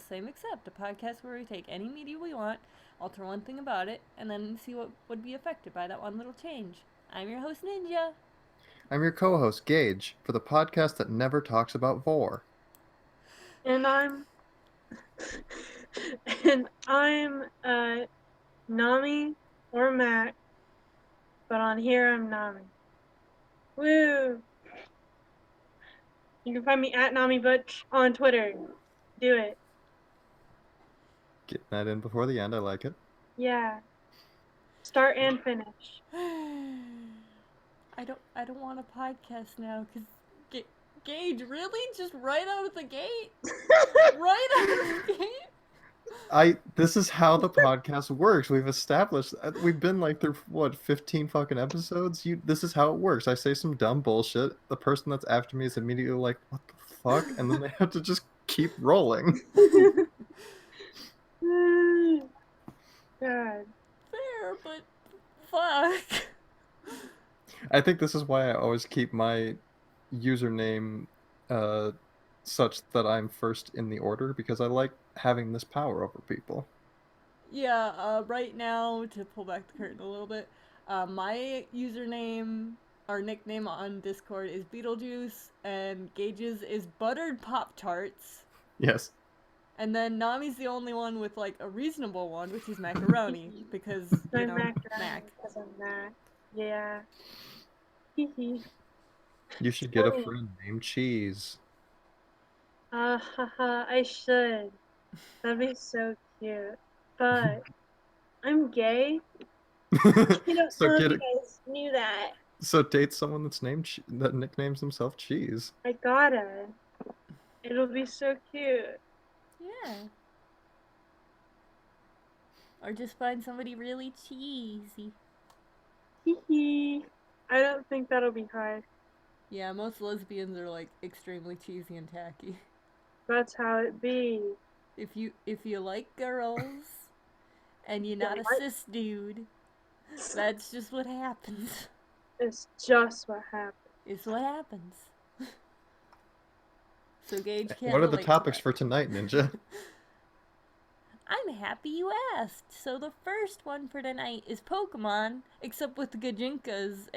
same except a podcast where we take any media we want, alter one thing about it, and then see what would be affected by that one little change. I'm your host, Ninja. I'm your co-host, Gage, for the podcast that never talks about vor. And I'm and I'm Nami or Mac, but on here I'm Nami. Woo! You can find me at Nami Butch on Twitter. Do it. Getting that in before the end, I like it. Yeah. Start and finish. I don't want a podcast now because Gage, really? Just right out of the gate? Right out of the gate? This is how the podcast works. We've established, we've been like through, 15 fucking episodes? This is how it works. I say some dumb bullshit. The person that's after me is immediately like, what the fuck? And then they have to just keep rolling. God. Fair, but fuck. I think this is why I always keep my username such that I'm first in the order, because I like having this power over people. Yeah, right now, to pull back the curtain a little bit, my username, our nickname on Discord is Beetlejuice, and Gage's is Buttered Pop-Tarts. Yes. And then Nami's the only one with, like, a reasonable one, which is Macaroni, because, you know, Mac. Because I'm Mac. Yeah. You should get a friend named Cheese. Haha, I should. That'd be so cute. But I'm gay. You know, So you guys knew that. So date someone that's that nicknames himself Cheese. I gotta. It'll be so cute. Yeah. Or just find somebody really cheesy. Hee. I don't think that'll be hard. Yeah, most lesbians are like extremely cheesy and tacky. That's how it be. If you like girls and you're not a cis dude, that's just what happens. It's just what happens. It's what happens. So Gage can't. What are the topics for tonight, Ninja? I'm happy you asked. So the first one for tonight is Pokemon, except with the gjinkas,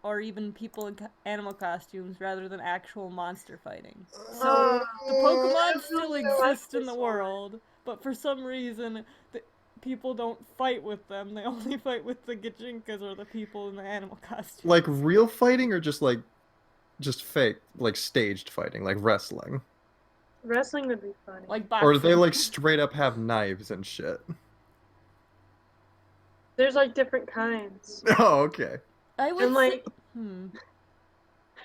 or even people in animal costumes, rather than actual monster fighting. So the Pokemon still exist in the world, but for some reason, people don't fight with them. They only fight with the gjinkas or the people in the animal costumes. Like real fighting, or just fake, like staged fighting, like wrestling? Wrestling would be funny. Like boxing. Or do they like straight up have knives and shit? There's like different kinds. Oh, okay. I would like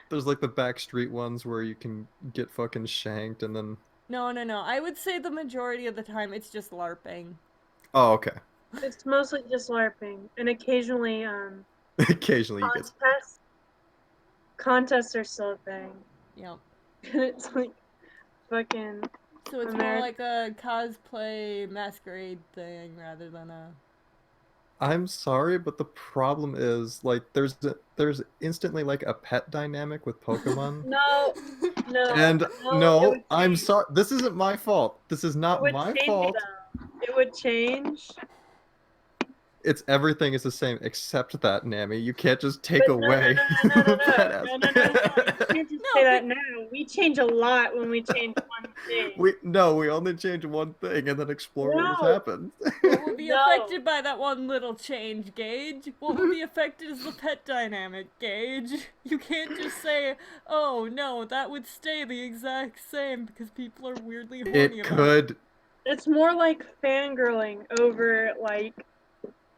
There's like the backstreet ones where you can get fucking shanked and then... No. I would say the majority of the time it's just LARPing. Oh, okay. It's mostly just LARPing. And occasionally, Occasionally you get... Contests are still a thing. Yep. It's like fucking... So it's more like a cosplay masquerade thing rather than a... I'm sorry, but the problem is, like, there's instantly, like, a pet dynamic with Pokemon. No. And, no, I'm sorry. This isn't my fault. This is not my fault. It would change. Everything is the same except that, Nami. You can't just take away that aspect. No. You can't just say that now. We change a lot when we change one thing. We only change one thing and then explore what has happened. What would be affected by that one little change, Gage? What would be affected is the pet dynamic, Gage. You can't just say, oh no, that would stay the exact same because people are weirdly horny It could. It's more like fangirling over, like,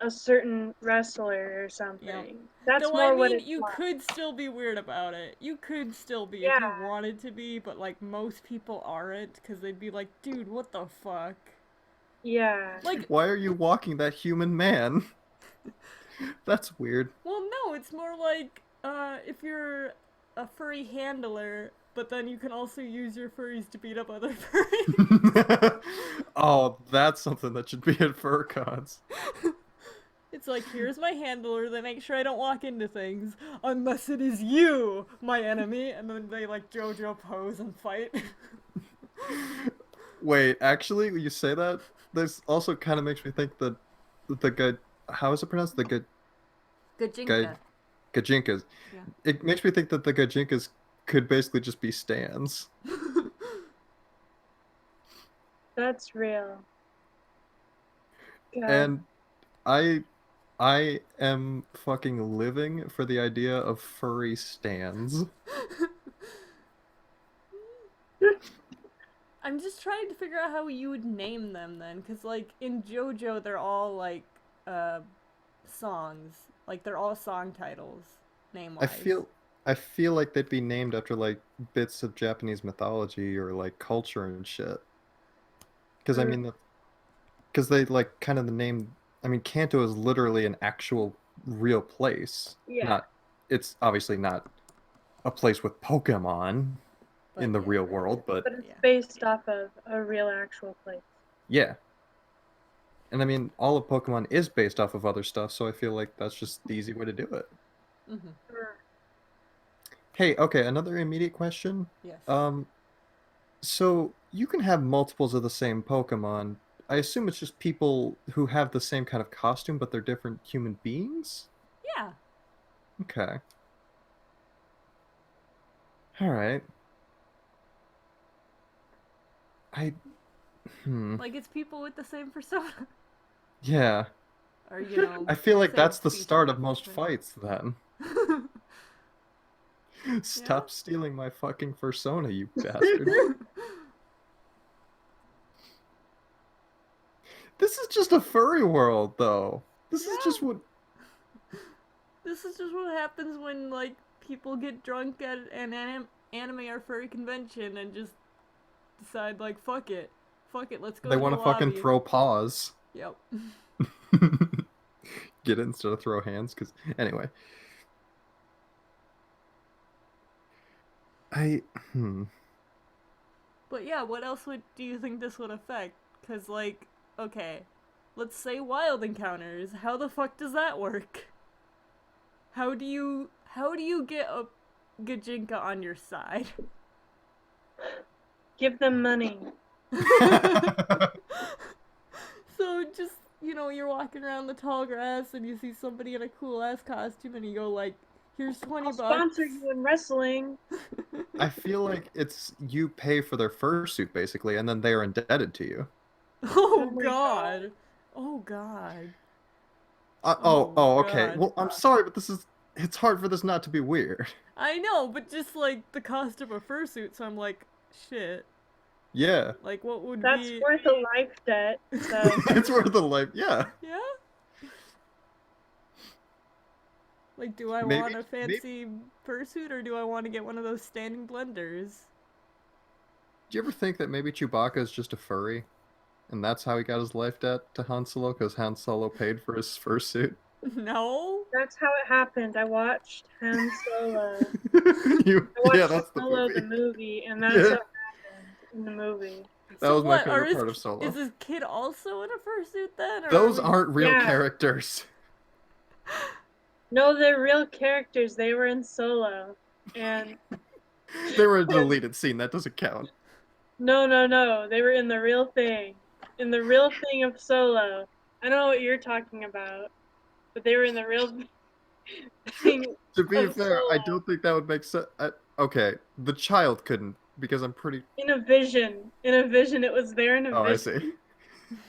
a certain wrestler or something. Yep. That's more what it's you could still be weird about it. You could still be if you wanted to be, but like most people aren't because they'd be like, dude, what the fuck? Yeah. Like, why are you walking that human man? That's weird. Well, no, it's more like if you're a furry handler, but then you can also use your furries to beat up other furries. Oh, that's something that should be at FurCons. It's like, here's my handler, they make sure I don't walk into things, unless it is you, my enemy, and then they like JoJo pose and fight. Wait, actually, when you say that, this also kind of makes me think that the good, how is it pronounced? The good guy, Gajinka. Gajinkas. Yeah. It makes me think that the Gajinkas could basically just be stands. That's real. God. And I am fucking living for the idea of furry stands. I'm just trying to figure out how you would name them then, because like in JoJo they're all like songs, like they're all song titles name I wise. feel like they'd be named after like bits of Japanese mythology or like culture and shit. Because I mean, because they like kind of the name. I mean, Kanto is literally an actual real place. Yeah. Not, it's obviously not a place with Pokemon But in the yeah. real world, but But it's Yeah. based off of a real actual place. yeah. And I mean, all of Pokemon is based off of other stuff, so I feel like that's just the easy way to do it. Mm-hmm. Hey, okay, another immediate question. Yes. So you can have multiples of the same Pokemon. I assume it's just people who have the same kind of costume, but they're different human beings? Yeah. Okay. Alright. Like it's people with the same persona. Yeah. Or you know. I feel like same that's the species, start of most right? fights, then. Stop stealing my fucking persona, you bastard. This is just a furry world, though. This is just what... This is just what happens when like people get drunk at an anime or furry convention and just decide like fuck it, let's go. They to want the to fucking lobby. throw paws. Yep. Get it instead of throw hands, because... Anyway. But yeah, what else do you think this would affect? Because like, okay, let's say wild encounters. How the fuck does that work? How do you get a Gajinka on your side? Give them money. So just, you know, you're walking around the tall grass and you see somebody in a cool ass costume and you go like, here's 20 I'll bucks. sponsor you in wrestling. I feel like it's you pay for their fursuit, basically, and then they are indebted to you. Oh my god. Oh god. Okay. God. Well, I'm sorry, but it's hard for this not to be weird. I know, but just like the cost of a fursuit, so I'm like, shit. Yeah. Like, what would That's be... worth a life debt. So It's worth a life. Yeah. Yeah? Like, do I Maybe- want a fancy fursuit, or do I want to get one of those standing blenders? Do you ever think that maybe Chewbacca is just a furry? And that's how he got his life debt to Han Solo, because Han Solo paid for his fursuit? No? that's how it happened. I watched Han Solo. Yeah, I watched that's the Solo movie. the movie, and that's Yeah. what happened in the movie. That So was my what, favorite part of Solo. Is this kid also in a fursuit then? Or Those are we... aren't real Yeah. characters. No, they're real characters. They were in Solo, and They were a deleted scene. That doesn't count. no, they were in the real thing. In the real thing of Solo. I don't know what you're talking about, but they were in the real thing. To be of fair, I Solo. don't think that would make sense. Okay, the child couldn't, because I'm pretty... In a vision. In a vision. It was there in a Oh, I vision.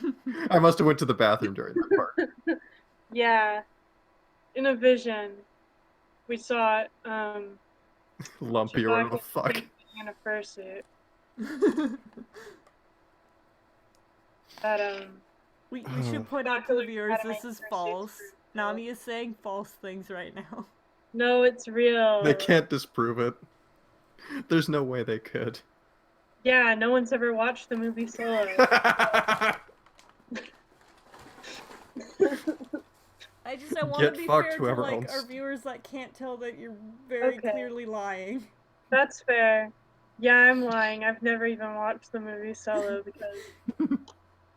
see. I must have went to the bathroom during that part. Yeah. In a vision. We saw Lumpy or whatever the Chewbacca fuck. being in a fursuit. But we should point out to the viewers Gotta this make is fursuits false. for- Nami is saying false things right now. no, it's real. They can't disprove it. There's no way they could. Yeah, no one's ever watched the movie Solo. I want to Get be fucked, fair to whoever like owns- our viewers that can't tell that you're very Okay. clearly lying. That's fair. Yeah, I'm lying. I've never even watched the movie Solo because...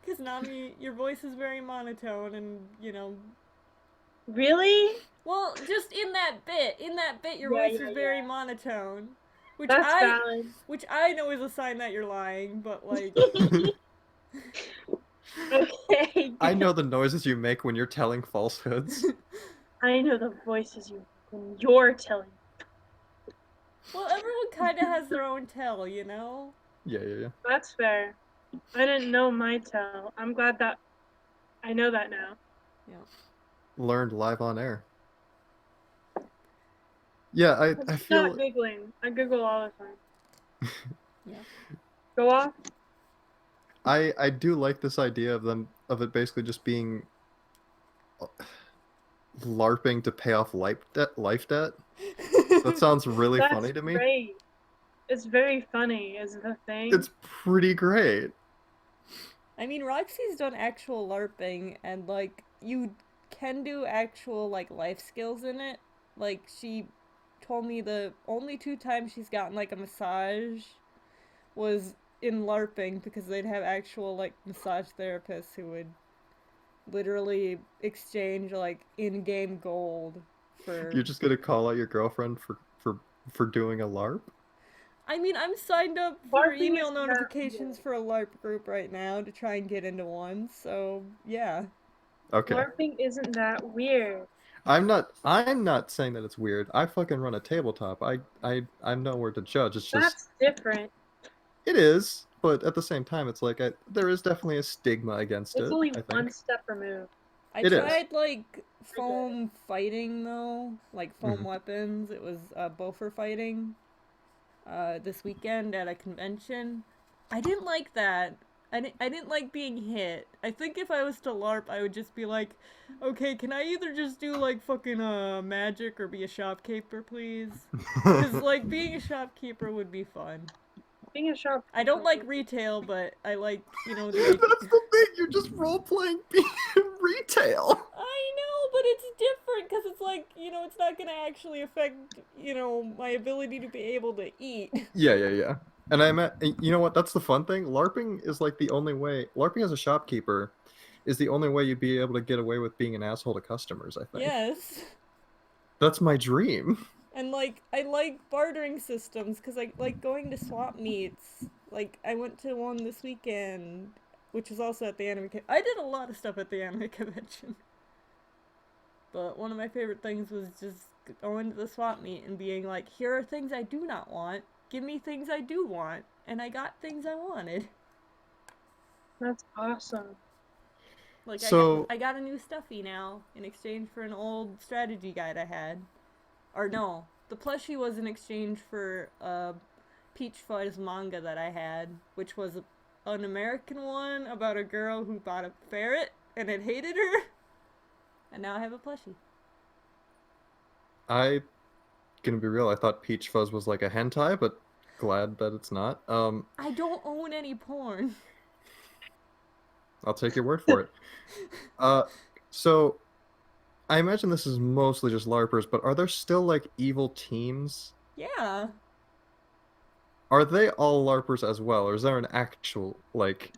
Because Nami, your voice is very monotone and, you know... Really? Well, just in that bit your Yeah, voice yeah, is very yeah. monotone. Which That's I valid. which I know is a sign that you're lying, but like Okay. I know the noises you make when you're telling falsehoods. I know the voices you make when you're telling. well, everyone kind of has their own tell, you know? Yeah. That's fair. I didn't know my tell. I'm glad that I know that now. Yeah. Learned live on air. Yeah, I I'm feel not giggling. I giggle all the time. Yeah. Go off. I do like this idea of it basically just being LARPing to pay off life debt. That sounds really That's funny to me. great. It's very funny, is the thing. It's pretty great. I mean, Roxy's done actual LARPing, and like you can do actual like life skills in it. Like she told me the only 2 times she's gotten like a massage was in LARPing because they'd have actual like massage therapists who would literally exchange like in-game gold for. You're just gonna call out your girlfriend for doing a LARP? I mean, I'm signed up for LARPing email is not notifications weird. for a LARP group right now to try and get into one. So yeah. Okay. LARPing isn't that weird. I'm not saying that it's weird. I fucking run a tabletop. I'm nowhere to judge. It's just That's different. it is, but at the same time it's like there is definitely a stigma against It's it, only I think. one step removed. I It is. tried like foam fighting though, like foam Mhm. weapons. It was Boffer fighting this weekend at a convention. I didn't like that. I didn't like being hit. I think if I was to LARP, I would just be like, okay, can I either just do like fucking magic or be a shopkeeper, please? Because like being a shopkeeper would be fun. Being a shop. I don't like retail, but I like, you know, the. That's the thing. You're just role playing being retail. I know, but it's different because it's like, you know, it's not going to actually affect, you know, my ability to be able to eat. Yeah. And you know what? That's the fun thing. LARPing is like the only way. LARPing as a shopkeeper is the only way you'd be able to get away with being an asshole to customers, I think. Yes. That's my dream. And like, I like bartering systems because I like going to swap meets. Like, I went to one this weekend, which was also at the anime. I did a lot of stuff at the anime convention. But one of my favorite things was just going to the swap meet and being like, here are things I do not want. Give me things I do want. And I got things I wanted. That's awesome. Like, So I got a new stuffy now in exchange for an old strategy guide I had. Or no, the plushie was in exchange for a Peach Fuzz manga that I had, which was an American one about a girl who bought a ferret and it hated her. And now I have a plushie. I gonna be real. I thought Peach Fuzz was like a hentai, but glad that it's not. I don't own any porn. I'll take your word for it. So I imagine this is mostly just LARPers, but are there still like evil teams? Yeah. Are they all LARPers as well, or is there an actual like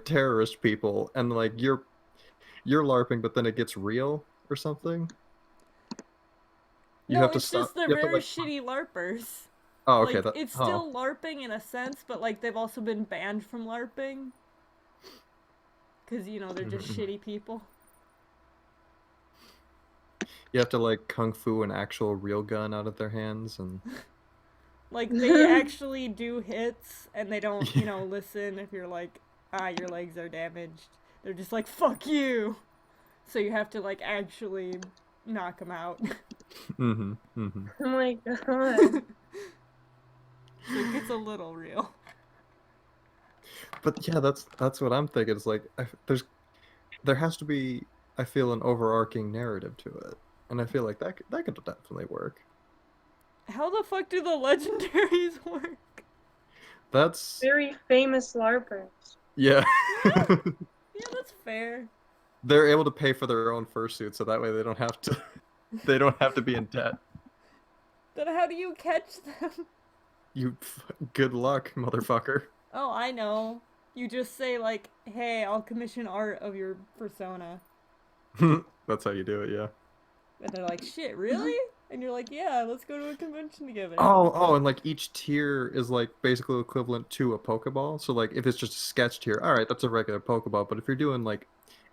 terrorist people and like you're LARPing, but then it gets real or something? No, it's just they're very shitty LARPers. Oh, okay. Like, it's still LARPing in a sense, but like they've also been banned from LARPing. Because, you know, they're just shitty people. You have to like kung fu an actual real gun out of their hands and like they actually do hits and they don't, you know, listen if you're like, your legs are damaged. They're just like, fuck you. So you have to like actually knock them out. Oh my god. So it gets a little real. But yeah, that's what I'm thinking. It's like there has to be, I feel, an overarching narrative to it, and I feel like that could definitely work. How the fuck do the legendaries work? That's Very famous LARPers. yeah. Yeah, that's fair. They're able to pay for their own fursuit, so that way they don't have to be in debt. Then how do you catch them? Good luck, motherfucker. Oh, I know. You just say like, hey, I'll commission art of your persona. That's how you do it, yeah. And they're like, shit, really? And you're like, yeah, let's go to a convention together. Oh, and like each tier is like basically equivalent to a Pokeball. So like if it's just a sketch tier, all right, that's a regular Pokeball. But if you're doing like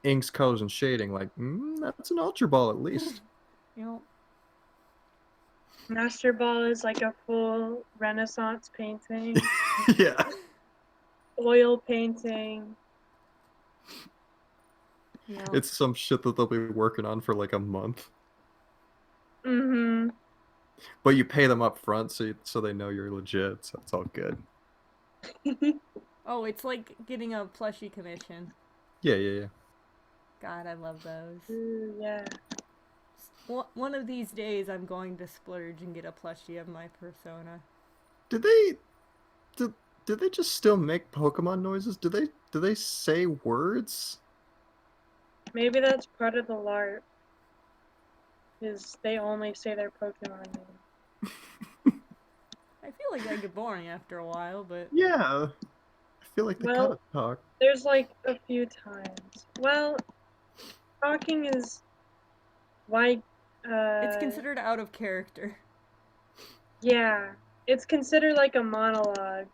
inks, colors, and shading, like that's an Ultra Ball at least. You know, Master Ball is like a full Renaissance painting, Yeah. oil painting. you know. It's some shit that they'll be working on for like a month. Mm-hmm. But you pay them up front so they know you're legit, so it's all good. Oh, it's like getting a plushie commission. Yeah. God, I love those. Ooh, yeah. One of these days, I'm going to splurge and get a plushie of my persona. Did they just still make Pokemon noises? Do they say words? Maybe that's part of the LARP. Is they only say their Pokemon name. I feel like that get boring after a while, but Yeah. I feel like they Well- gotta talk. There's like a few times. Well, talking is why. it's considered out of character. Yeah, it's considered like a monologue.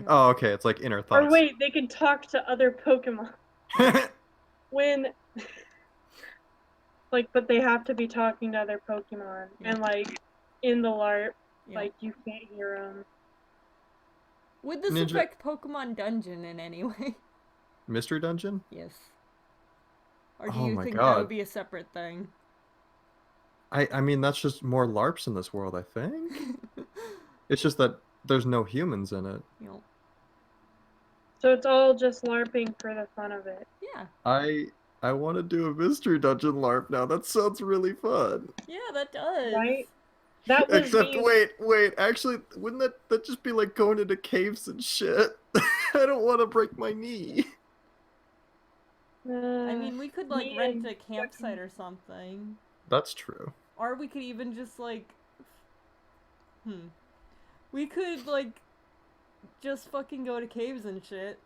Oh, okay, it's like inner thoughts. Or wait, they can talk to other Pokemon when. Like, but they have to be talking to other Pokemon, Yeah. and like in the LARP, Yeah. like you can't hear them. Would this Ninja- affect Pokemon Dungeon in any way? Mystery Dungeon? Yes. Or do Oh you my think that God. would be a separate thing? I mean that's just more LARPs in this world, I think. It's just that there's no humans in it. You know, So it's all just LARPing for the fun of it. yeah. I want to do a Mystery Dungeon LARP now. That sounds really fun. Yeah, that does. Right? That was Except me. wait, actually wouldn't that just be like going into caves and shit? I don't want to break my knee. I mean, we could like me rent and a campsite or something. That's true. Or we could even just like we could like just fucking go to caves and shit.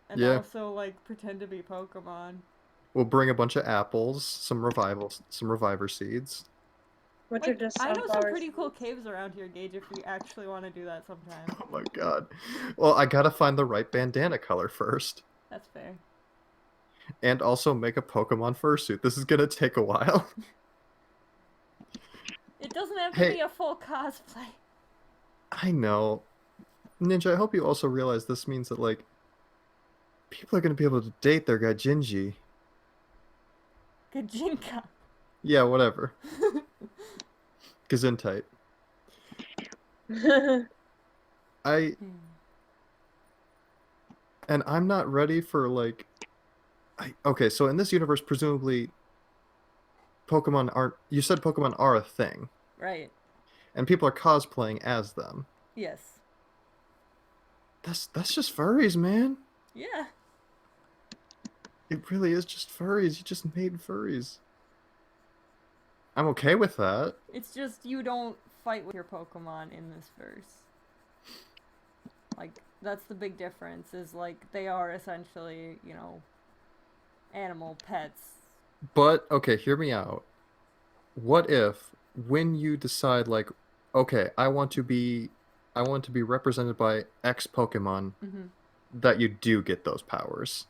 And Yeah. also like pretend to be Pokemon. We'll bring a bunch of apples, some reviver seeds. Which are Like, just I know some sunflowers. pretty cool caves around here, Gage, if we actually want to do that sometime. Oh my god. Well, I gotta find the right bandana color first. That's fair. And also make a Pokemon fursuit. This is gonna take a while. It doesn't have to Hey. be a full cosplay. I know. Ninja, I hope you also realize this means that, like, people are gonna be able to date their Gaijinji. Gjinka. Yeah, whatever. Gesundheit. And I'm not ready for, like... Okay, so in this universe, presumably, Pokemon aren't... You said Pokemon are a thing. Right. And people are cosplaying as them. Yes. That's just furries, man. Yeah. It really is just furries. You just made furries. I'm okay with that. It's just you don't fight with your Pokemon in this verse. Like, that's the big difference, is like, they are essentially, you know, animal pets. But, okay, hear me out. What if, when you decide, like, okay, I want to be represented by X Pokemon, that you do get those powers?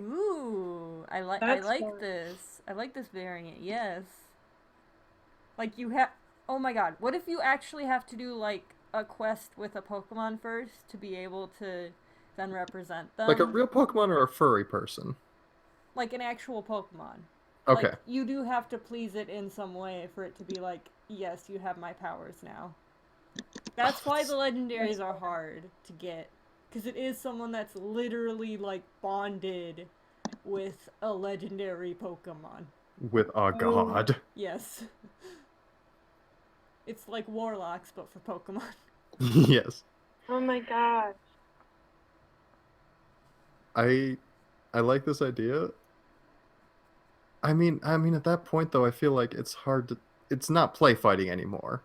Ooh, I like That's like fun. this. I like this variant. Yes. Like you have. Oh my god! What if you actually have to do like a quest with a Pokemon first to be able to then represent them? Like a real Pokemon or a furry person? Like an actual Pokemon. Okay. Like, you do have to please it in some way for it to be like, yes, you have my powers now. That's why the legendaries are hard to get. Because it is someone that's literally, like, bonded with a legendary Pokemon. With a god. Yes. It's like Warlocks, but for Pokemon. Yes. Oh my god. I like this idea. I mean, at that point, though, I feel like it's hard to... It's not play fighting anymore.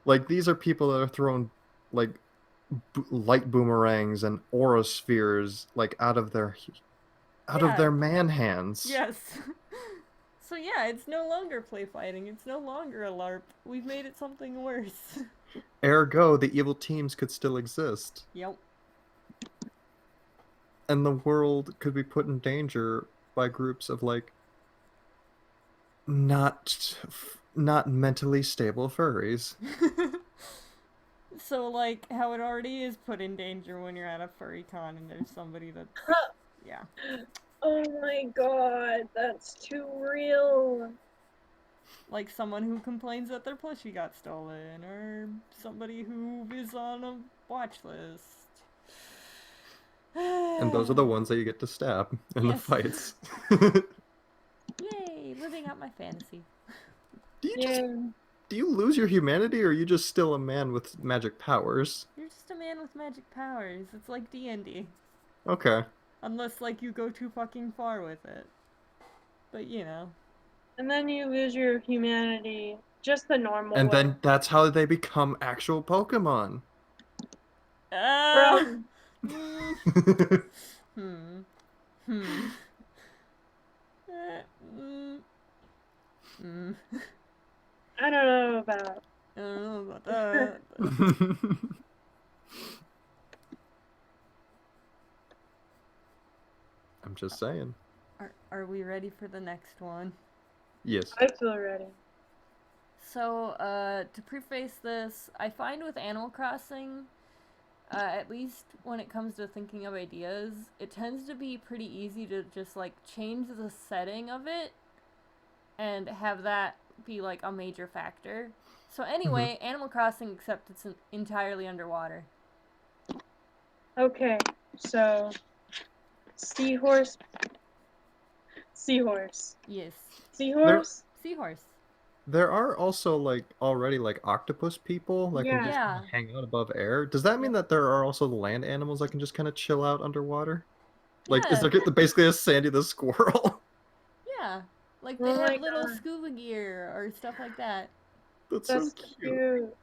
Like, these are people that are throwing, like, light boomerangs and aura spheres, like, out of their man hands. Yes. So yeah, it's no longer play fighting. It's no longer a LARP. We've made it something worse. Ergo, the evil teams could still exist. Yep. And the world could be put in danger by groups of, like, not mentally stable furries. So, like, how it already is put in danger when you're at a furry con and there's somebody that... Yeah. Oh my god, that's too real. Like someone who complains that their plushie got stolen, or somebody who is on a watch list. And those are the ones that you get to stab in the Yes. fights. Yay, living out my fantasy. Do you lose your humanity, or are you just still a man with magic powers? You're just a man with magic powers. It's like D&D. Okay. Unless, like, you go too fucking far with it. But, you know. And then you lose your humanity, just the normal And way. then that's how they become actual Pokemon. Bro. I don't know about. I don't know about that. I'm just saying. Are we ready for the next one? Yes. I feel ready. So, to preface this, I find with Animal Crossing, at least when it comes to thinking of ideas, it tends to be pretty easy to just, like, change the setting of it and have that be, like, a major factor. So anyway, Animal Crossing, except it's entirely underwater. Okay, so seahorse. Yes. Seahorse? Seahorse. There are also, like, already, like, octopus people that can just Yeah. hang out above air. Does that mean that there are also land animals that can just kind of chill out underwater? Like, is Yeah. there basically a Sandy the squirrel? Yeah. Like, Oh they my have little God. scuba gear or stuff like that. That's That's so cute.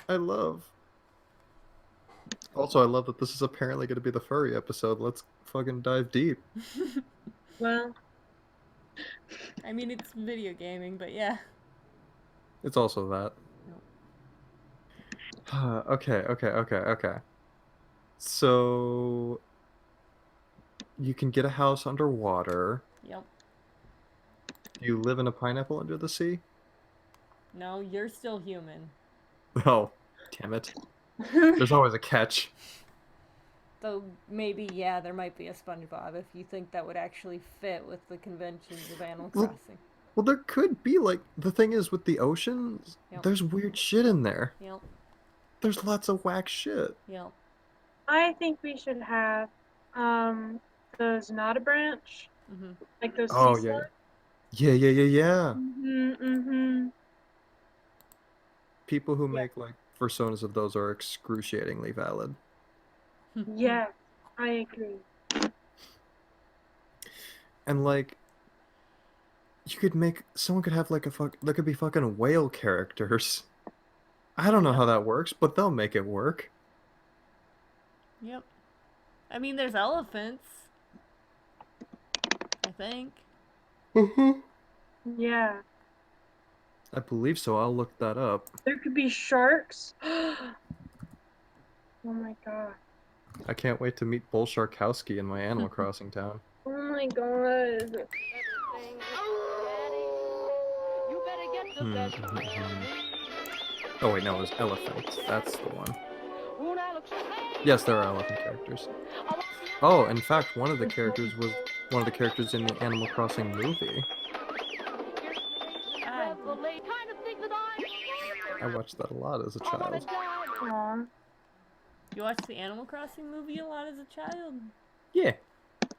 I love. Also, I love that this is apparently going to be the furry episode. Let's fucking dive deep. Well, I mean, it's video gaming, but yeah. It's also that. Okay. So you can get a house underwater. Yep. Do you live in a pineapple under the sea? No, you're still human. Oh, damn it. There's always a catch. Though maybe, yeah, there might be a SpongeBob if you think that would actually fit with the conventions of Animal Crossing. Well, there could be, like, the thing is with the ocean, there's weird shit in there. Yep. There's lots of whack shit. Yep. I think we should have those not a branch, like those. Oh yeah. Yeah. People who make, like, personas of those are excruciatingly valid. Yeah, I agree. And, like, you could make, someone could have, like, there could be fucking whale characters. I don't know how that works, but they'll make it work. Yep. I mean, there's elephants. I think. Yeah. I believe so. I'll look that up. There could be sharks. Oh my god. I can't wait to meet Bull Sharkowski in my Animal Crossing town. Oh my god. Oh wait, no, it was elephants. That's the one. Yes, there are elephant characters. Oh, in fact, one of the characters was one of the characters in the Animal Crossing movie. I watched that a lot as a child. Aww. You watched the Animal Crossing movie a lot as a child? Yeah.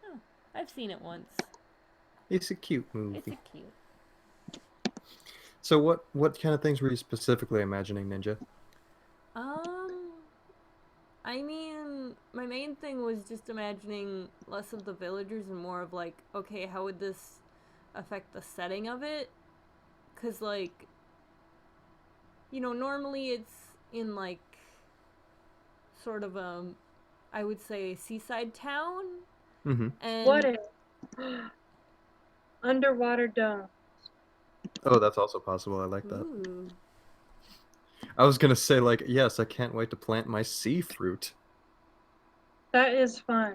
Oh, I've seen it once. It's a cute movie. It's a cute. So what kind of things were you specifically imagining, Ninja? I mean, my main thing was just imagining less of the villagers and more of, like, okay, how would this affect the setting of it? 'Cause, like, you know, normally it's in, like, sort of I would say, seaside town. Mm-hmm. And What if? underwater dome. Oh, that's also possible. I like that. Ooh. I was gonna say, like, yes, I can't wait to plant my sea fruit. That is fun.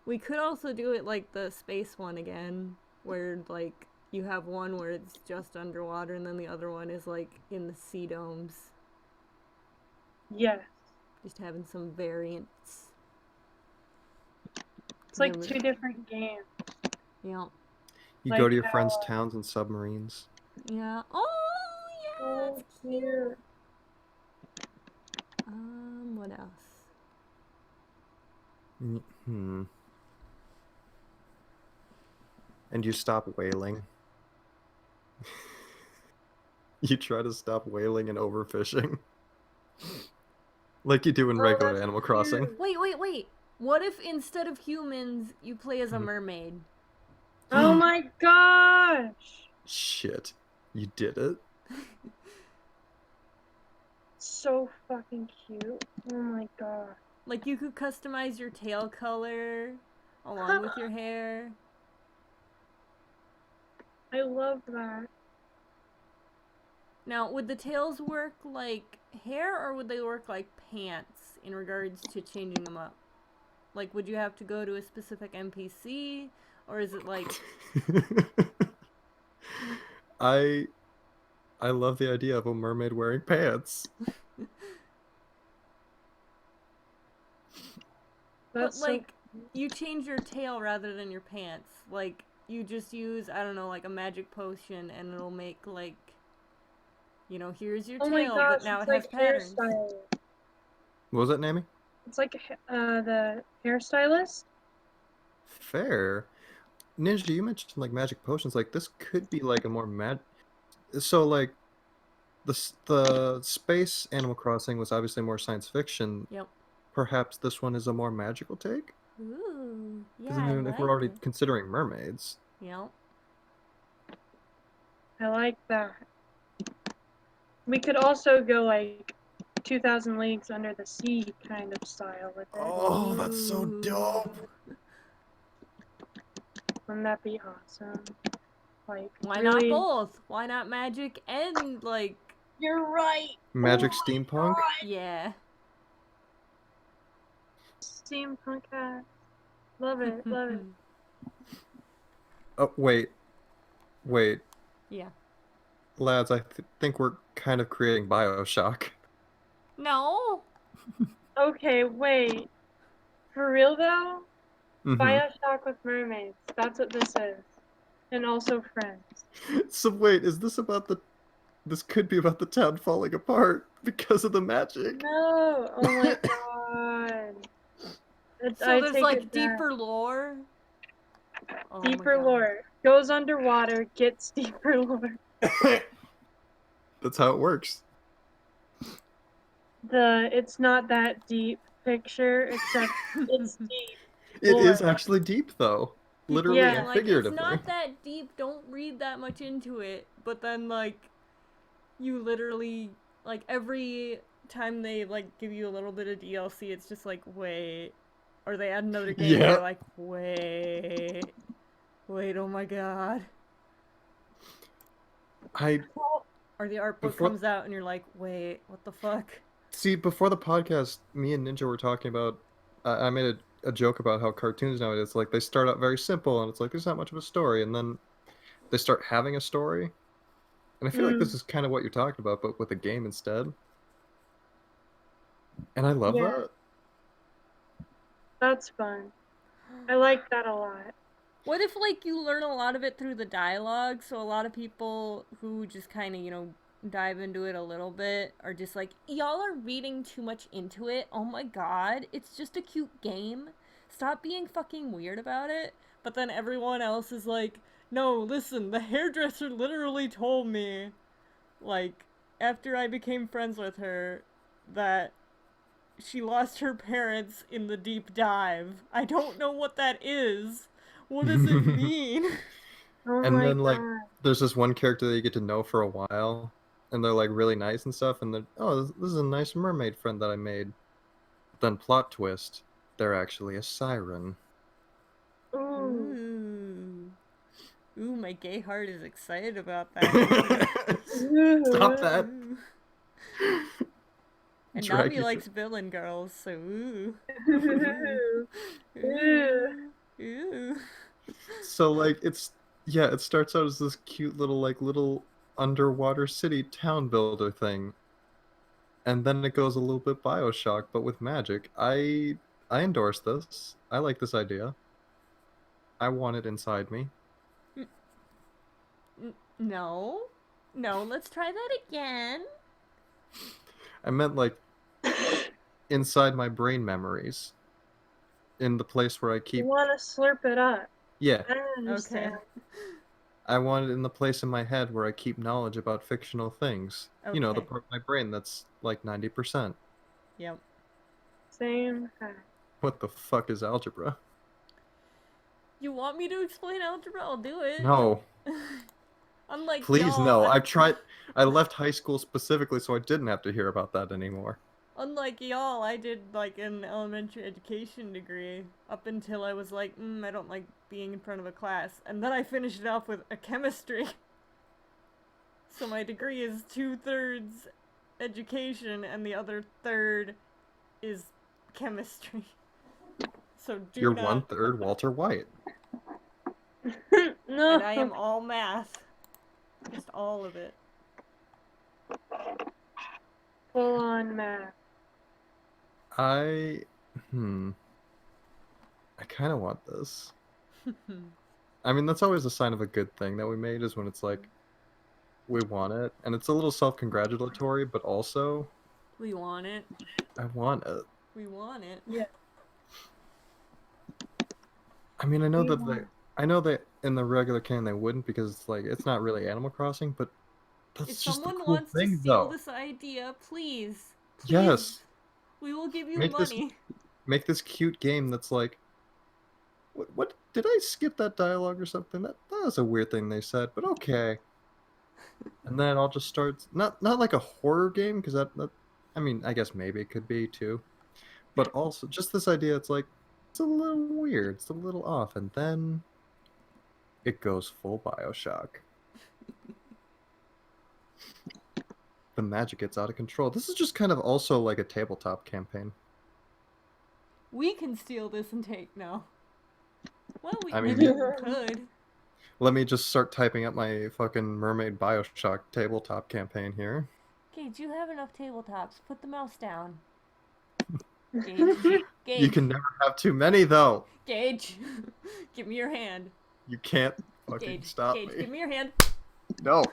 We could also do it like the space one again, where like you have one where it's just underwater and then the other one is like in the sea domes. Yes. Just having some variants. It's like two different games. Yeah. You Like go to your how, friends' towns and submarines. Yeah. Oh, yeah, Oh, that's cute. cute. What else? Hmm. And you stop whaling. You try to stop whaling and overfishing. Like you do in Oh, regular that's Animal Crossing. cute. Wait. What if instead of humans, you play as a Mhm. mermaid? Oh my gosh! Shit. You did it? So fucking cute. Oh my god. Like you could customize your tail color along with your hair. I love that. Now, would the tails work like hair or would they work like pants in regards to changing them up? Like, would you have to go to a specific NPC or is it like I love the idea of a mermaid wearing pants. That's but like so you change your tail rather than your pants? Like you just use, I don't know, like a magic potion and it'll make like, you know, here's your Oh my tail, gosh, but now it's it has like patterns. hairstyle. What was that, Nami? It's like the hairstylist. Fair. Ninja, you mentioned like magic potions. Like this could be like a more So like the space Animal Crossing was obviously more science fiction. Yep. Perhaps this one is a more magical take. Ooh, Because yeah, I mean, I if we're like already it. considering mermaids, Yep. I like that. We could also go like 2,000 Leagues Under the Sea kind of style with it. oh, that's so dope. Wouldn't that be awesome? Like, Why really... not both? Why not magic and like? You're right. Magic Oh steampunk. Yeah. Steampunk hat. Love it. Love it. Oh wait. Yeah. Lads, I think we're kind of creating Bioshock. No. Okay, wait. For real though? Mm-hmm. Bioshock with mermaids. That's what this is. And also friends. So wait, is this about the? This could be about the town falling apart because of the magic. No! Oh my god. So there's like deeper lore. Oh deeper lore. Goes underwater, gets deeper lore. That's how it works. It's not that deep picture, except it's deep. It lore. is actually deep though. Literally Yeah. and Like, figuratively. it's not that deep. Don't read that much into it. But then like, you literally like every time they like give you a little bit of DLC, it's just like wait, or they add another game. Yeah. And you're like wait, oh my god. Or the art book comes out and you're like, wait, what the fuck? See, before the podcast, me and Ninja were talking about. I made a joke about how cartoons nowadays, like, they start out very simple and it's like there's not much of a story, and then they start having a story. And I feel like this is kind of what you're talking about, but with a game instead. And I love that. That's fun. I like that a lot. What if, like, you learn a lot of it through the dialogue, so a lot of people who just kind of, you know, dive into it a little bit are just like, y'all are reading too much into it. Oh my god, it's just a cute game. Stop being fucking weird about it. But then everyone else is like, no, listen, the hairdresser literally told me, like, after I became friends with her, that she lost her parents in the deep dive. I don't know what that is. What does it mean? And then, like, there's this one character that you get to know for a while, and they're, like, really nice and stuff, and they're, oh, this is a nice mermaid friend that I made. Then, plot twist, they're actually a siren. Ooh. Ooh, my gay heart is excited about that. Stop that. Ooh. And Drag Nami you likes villain girls, so ooh. Ooh. Ooh. Ooh. So like it starts out as this cute little underwater city town builder thing. And then it goes a little bit BioShock, but with magic. I endorse this. I like this idea. I want it inside me. No. No, let's try that again. I meant like inside my brain memories. In the place where I You keep want to slurp it up. Yeah. I don't understand. Okay. I want it in the place in my head where I keep knowledge about fictional things. You know, the Okay. part of my brain that's like 90%. Yep. Same. What the fuck is algebra? You want me to explain algebra? I'll do it. No. Unlike Please y'all, no. I've tried. I left high school specifically so I didn't have to hear about that anymore. Unlike y'all, I did like an elementary education degree up until I was like, I don't like being in front of a class, and then I finished it off with a chemistry. So my degree is 2/3 education, and the other third is chemistry. So You're not. 1/3 Walter White. No. And I am all math. Just all of it. Full on math. I kind of want this. I mean, that's always a sign of a good thing that we made, is when it's like, we want it. And it's a little self-congratulatory, but also, We want it. I want it. We want it. Yeah. I mean, I know that in the regular canon they wouldn't, because it's like, it's not really Animal Crossing, but that's If just the someone cool wants thing, to steal though. this idea, please. Yes. We will give you Make this- money. Make this cute game that's like, what did I skip that dialogue or something? That was a weird thing they said, but okay. And then I'll just start, not like a horror game, because that I mean, I guess maybe it could be too, but also just this idea. It's like, it's a little weird, it's a little off, and then it goes full BioShock. The magic gets out of control. This is just kind of also like a tabletop campaign. We can steal this and take now. Well, I mean, we could. Let me just start typing up my fucking Mermaid BioShock tabletop campaign here. Gage, you have enough tabletops. Put the mouse down. Gage. Gage. You can never have too many, though. Gage. Give me your hand. You can't fucking Gage. stop Gage, me. give me your hand. No.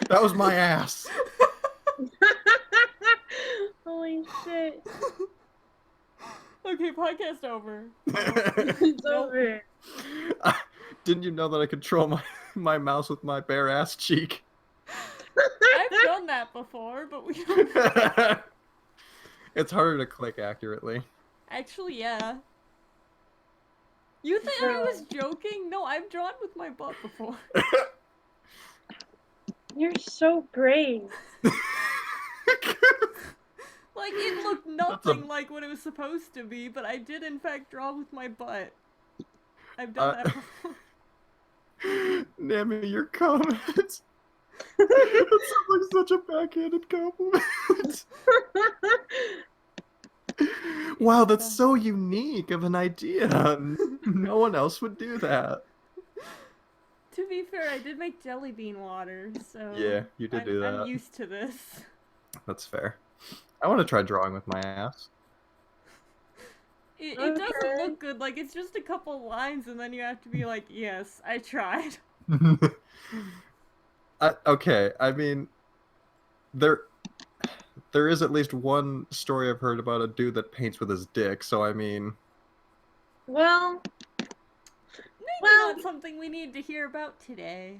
That was my ass. Holy shit. Okay, podcast over. It's over. Didn't you know that I control my mouse with my bare ass cheek? I've done that before, but we don't. It's harder to click accurately. Actually, yeah. You think I was joking? No, I've drawn with my butt before. You're so brave. Like, it looked nothing like what it was supposed to be, but I did in fact draw with my butt. I've done that before. Nami, your comments. That sounds like such a backhanded compliment. Wow, that's so unique of an idea. No one else would do that. To be fair, I did make jelly bean water, so... Yeah, you did do that. I'm used to this. That's fair. I want to try drawing with my ass. It doesn't look good, like, it's just a couple lines and then you have to be like, yes, I tried. Okay, I mean, there is at least one story I've heard about a dude that paints with his dick, so I mean... Well... Maybe not something we need to hear about today.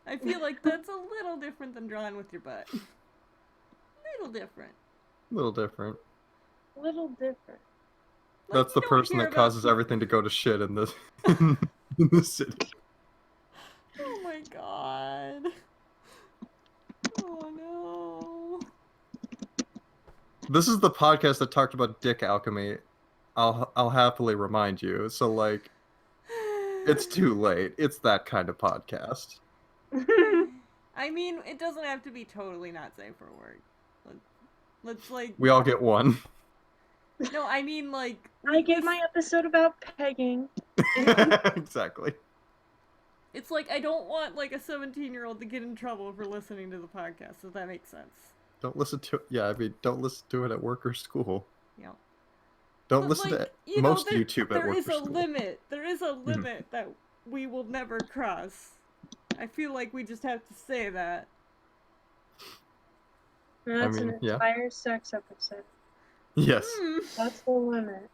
I feel like that's a little different than drawing with your butt. Little different. Little different. Little different. Like, That's the person that causes everything to go to shit in the, in the city. Oh my god. Oh no. This is the podcast that talked about dick alchemy. I'll happily remind you. So like, It's too late. It's that kind of podcast. I mean, it doesn't have to be totally not safe for work. Let's like. We all get one. No, I mean like. I get my episode about pegging. Exactly. It's like I don't want like a 17-year-old to get in trouble for listening to the podcast. Does that make sense? Don't listen to it. Yeah, I mean, don't listen to it at work or school. Yeah. Don't But, listen like, to most YouTube at there work is or a school. limit. There is a limit that we will never cross. I feel like we just have to say that. That's mean, an yeah. entire sex episode. Yes. That's the limit.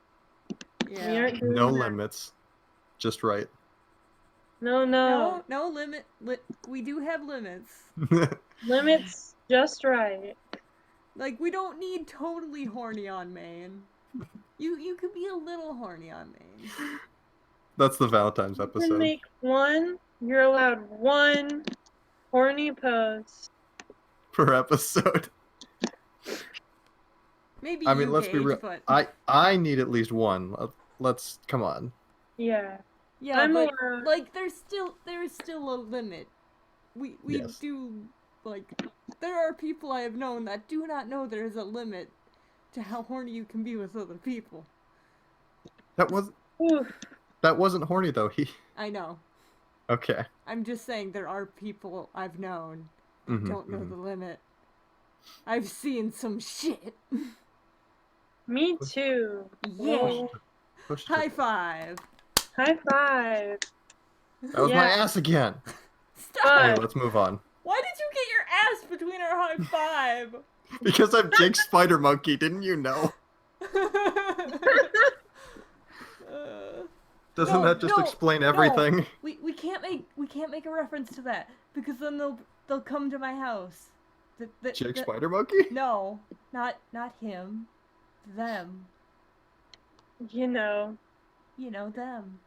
We Yeah. aren't doing No that. limits. Just right. No. No limit. We do have limits. Limits just right. Like, we don't need totally horny on Maine. You could be a little horny on Maine. That's the Valentine's You can episode. make one. You're allowed one horny pose. Per episode. Maybe I mean, you, let's Gage, be real. but... I need at least one. Let's come on. Yeah. Yeah, I'm but, allowed. like, there is still a limit. We Yes. do, like, there are people I have known that do not know there is a limit to how horny you can be with other people. Oof. That wasn't horny though. I know. Okay. I'm just saying there are people I've known that Mhm, don't know the limit. I've seen some shit. Me too. Yeah. Push High five. High five. That was my Yeah. ass again. Stop. Anyway, let's move on. Why did you get your ass between our high five? Because I'm Jake Spider Monkey, didn't you know? Doesn't No, that just no, explain no. everything? we can't make a reference to that because then they'll come to my house. Jake Spider Monkey? No, not him. Them. You know. You know them.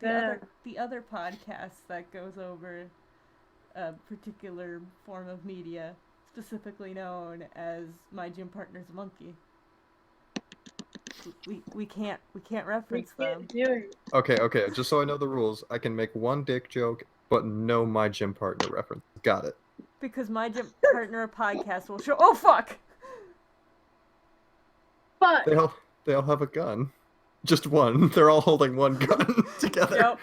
Them. The other podcast that goes over a particular form of media, specifically known as My Gym Partner's a Monkey. We can't reference We them. can't do it. Okay, just so I know the rules, I can make one dick joke, but no my gym partner reference. Got it. Because My Gym Partner podcast will show. Oh fuck! But They all have a gun. Just one. They're all holding one gun together. Yep.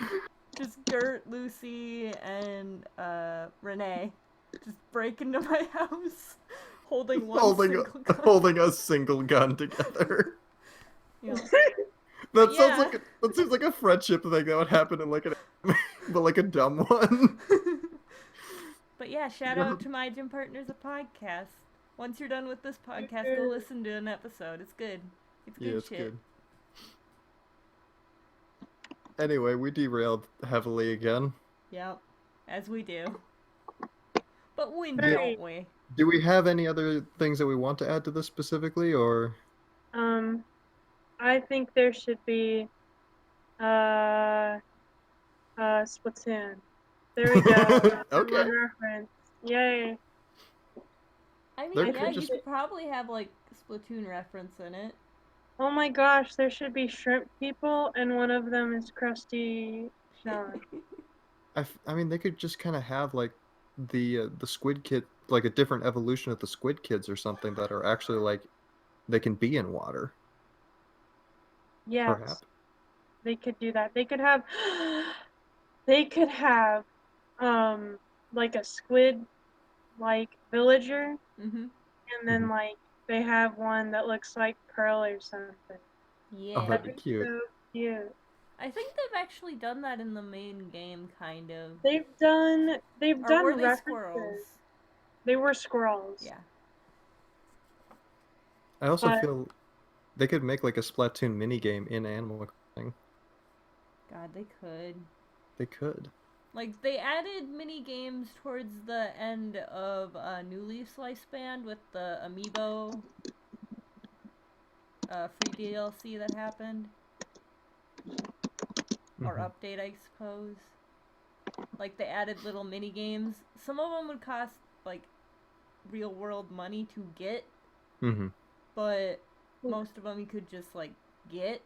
Just Gert, Lucy, and Renee just break into my house, holding one single gun. Holding a single gun together. You know, That Yeah. sounds like that seems like a friendship thing that would happen in like an but like a dumb one. But yeah, shout out to My Gym Partner's a podcast. Once you're done with this podcast, go listen to an episode. It's good. It's good Yeah, it's shit. good. Anyway, we derailed heavily again. Yep, as we do. But when Right. don't we? Do we have any other things that we want to add to this specifically, or I think there should be Splatoon. There we go. Okay. One reference. Yay. I mean, There yeah, could you just- could probably have like Splatoon reference in it. Oh my gosh, there should be shrimp people, and one of them is Krusty Sean. I mean, they could just kind of have like the Squid Kid, like a different evolution of the Squid Kids or something that are actually like they can be in water. Yes, Perhaps. they could do that. They could have, like a squid, like villager, Mm-hmm. and then Mhm. like they have one that looks like Pearl or something. Yeah. Oh, that'd be That'd cute. So cute. I think they've actually done that in the main game, kind of. They've done Or were they references. squirrels? They were squirrels. Yeah. I also But- feel they could make like a Splatoon mini game in Animal Crossing. God, they could. They could. Like, they added mini games towards the end of New Leaf Slice Band with the Amiibo free DLC that happened. Or Mhm. update, I suppose. Like, they added little mini games. Some of them would cost, like, real world money to get, Mhm. but most of them you could just, like, get.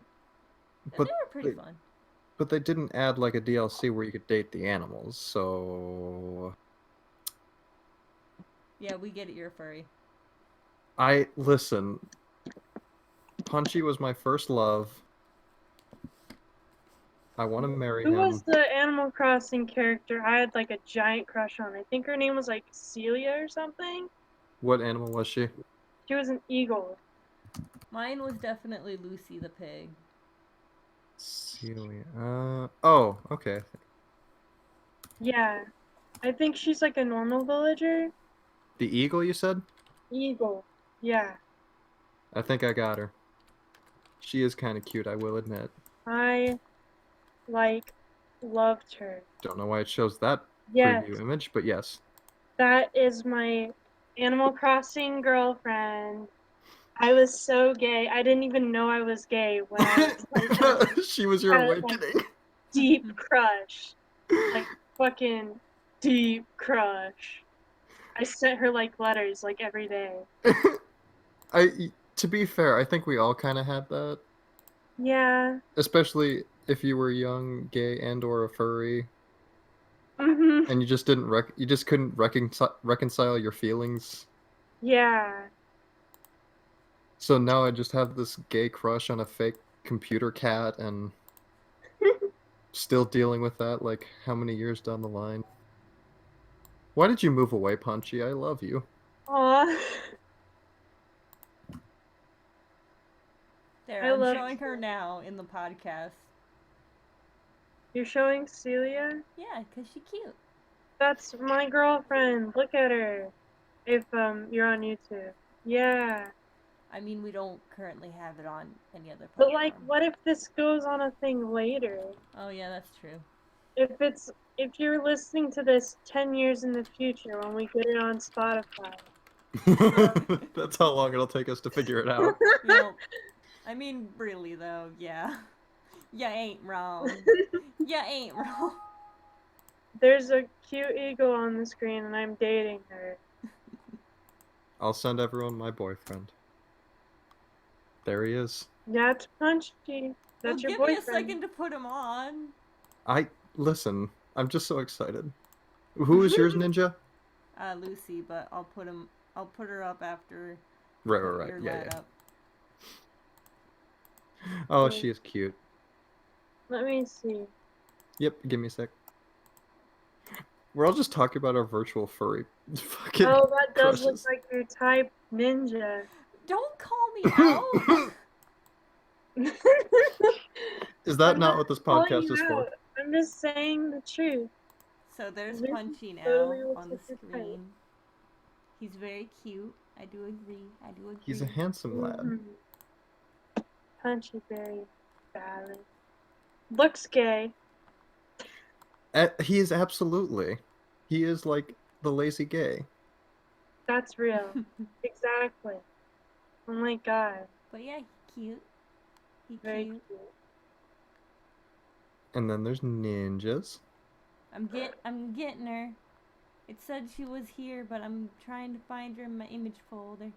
And But they were pretty they- fun. But they didn't add like a DLC where you could date the animals, so Yeah, we get it, you're a furry. listen. Punchy was my first love. I want to marry Who him. was the Animal Crossing character I had like a giant crush on? I think her name was like Celia or something. What animal was she? She was an eagle. Mine was definitely Lucy the pig. Celia. Oh, okay. Yeah. I think she's like a normal villager. The eagle, you said? Eagle. Yeah. I think I got her. She is kind of cute, I will admit. I like loved her. Don't know why it shows that Yes. preview image, but yes. That is my Animal Crossing girlfriend. I was so gay. I didn't even know I was gay when I was like She was your had, like, awakening. deep crush. Like fucking deep crush. I sent her like letters like every day. To be fair, I think we all kind of had that. Yeah. Especially if you were young, gay, and or a furry, Mhm. and you just you just couldn't reconcile your feelings. Yeah. So now I just have this gay crush on a fake computer cat, and still dealing with that. Like, how many years down the line? Why did you move away, Punchy? I love you. Aw. There, I I'm love showing her you. now in the podcast. You're showing Celia? Yeah, because she's cute. That's my girlfriend. Look at her. If you're on YouTube. Yeah. I mean, we don't currently have it on any other But platform. like, what if this goes on a thing later? Oh yeah, that's true. If you're listening to this 10 years in the future when we get it on Spotify. That's how long it'll take us to figure it out. No, I mean, really though, yeah. You ain't wrong. You ain't wrong. There's a cute eagle on the screen and I'm dating her. I'll send everyone my boyfriend. There he is. Yeah, it's Punchy. That's Well, your give boyfriend. me a second to put him on. Listen, I'm just so excited. Who is yours, Ninja? Lucy, but I'll put her up after. Right. Your Yeah. lad up. Oh, she is cute. Let me see. Yep, give me a sec. We're all just talking about our virtual furry fucking Oh, that does crushes. look like your type, Ninja. Don't call me out. Is that I'm not what this calling podcast you is for? out. I'm just saying the truth. So there's This Punchy now totally looks on the like your type. screen. He's very cute. I do agree. He's a handsome lad. Mhm. Punchy berry ballad. Looks gay. He is absolutely. He is like the lazy gay. That's real. Exactly. Oh my god. But yeah, he's cute. He's Very cute. cute. And then there's ninjas. I'm getting her. It said she was here, but I'm trying to find her in my image folder.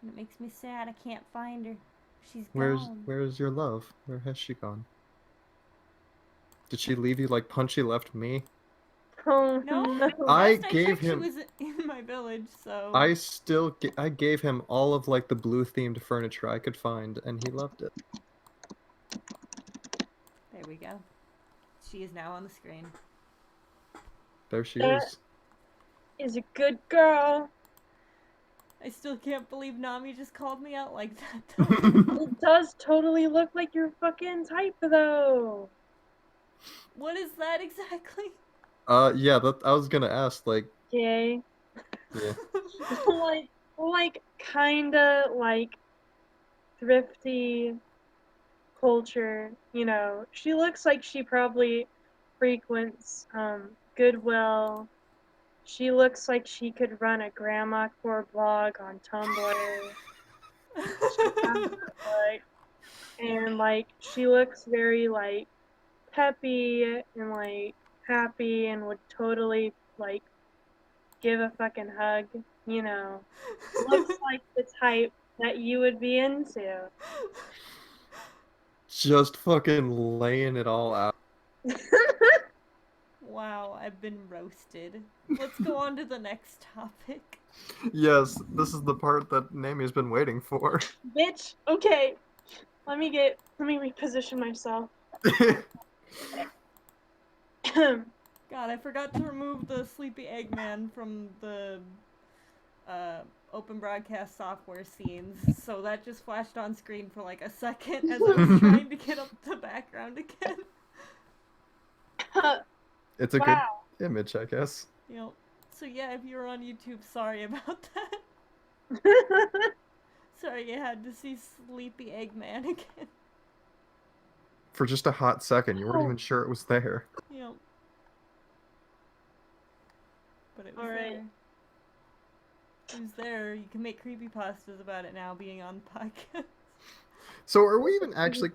And it makes me sad I can't find her. She's gone. Where's your love? Where has she gone? Did she leave you like Punchy left me? Oh No, no. I last gave checked, him- she was in my village, so I gave him all of like the blue themed furniture I could find, and he loved it. there we go. She is now on the screen. There she That- is. Is a good girl. I still can't believe Nami just called me out like that. It does totally look like your fucking type though. What is that exactly? Yeah, I was gonna ask, like, Gay. yeah. like kinda like thrifty culture, you know. She looks like she probably frequents Goodwill. She looks like she could run a grandma core blog on Tumblr. And like she looks very like peppy and like happy and would totally like give a fucking hug, you know. Looks like the type that you would be into. Just fucking laying it all out. Wow, I've been roasted. Let's go on to the next topic. Yes, this is the part that Nami's been waiting for. Bitch. Okay. Let me reposition myself. God, I forgot to remove the Sleepy Eggman from the open broadcast software scenes, so that just flashed on screen for like a second as I was trying to get up the background again. It's a Wow. good image, I guess. Yep. So yeah, if you were on YouTube, sorry about that. Sorry you had to see Sleepy Eggman again. For just a hot second, you weren't Oh. even sure it was there. Yep. But it was Alright. there. It was there. You can make creepypastas about it now being on the podcast. So are we even actually...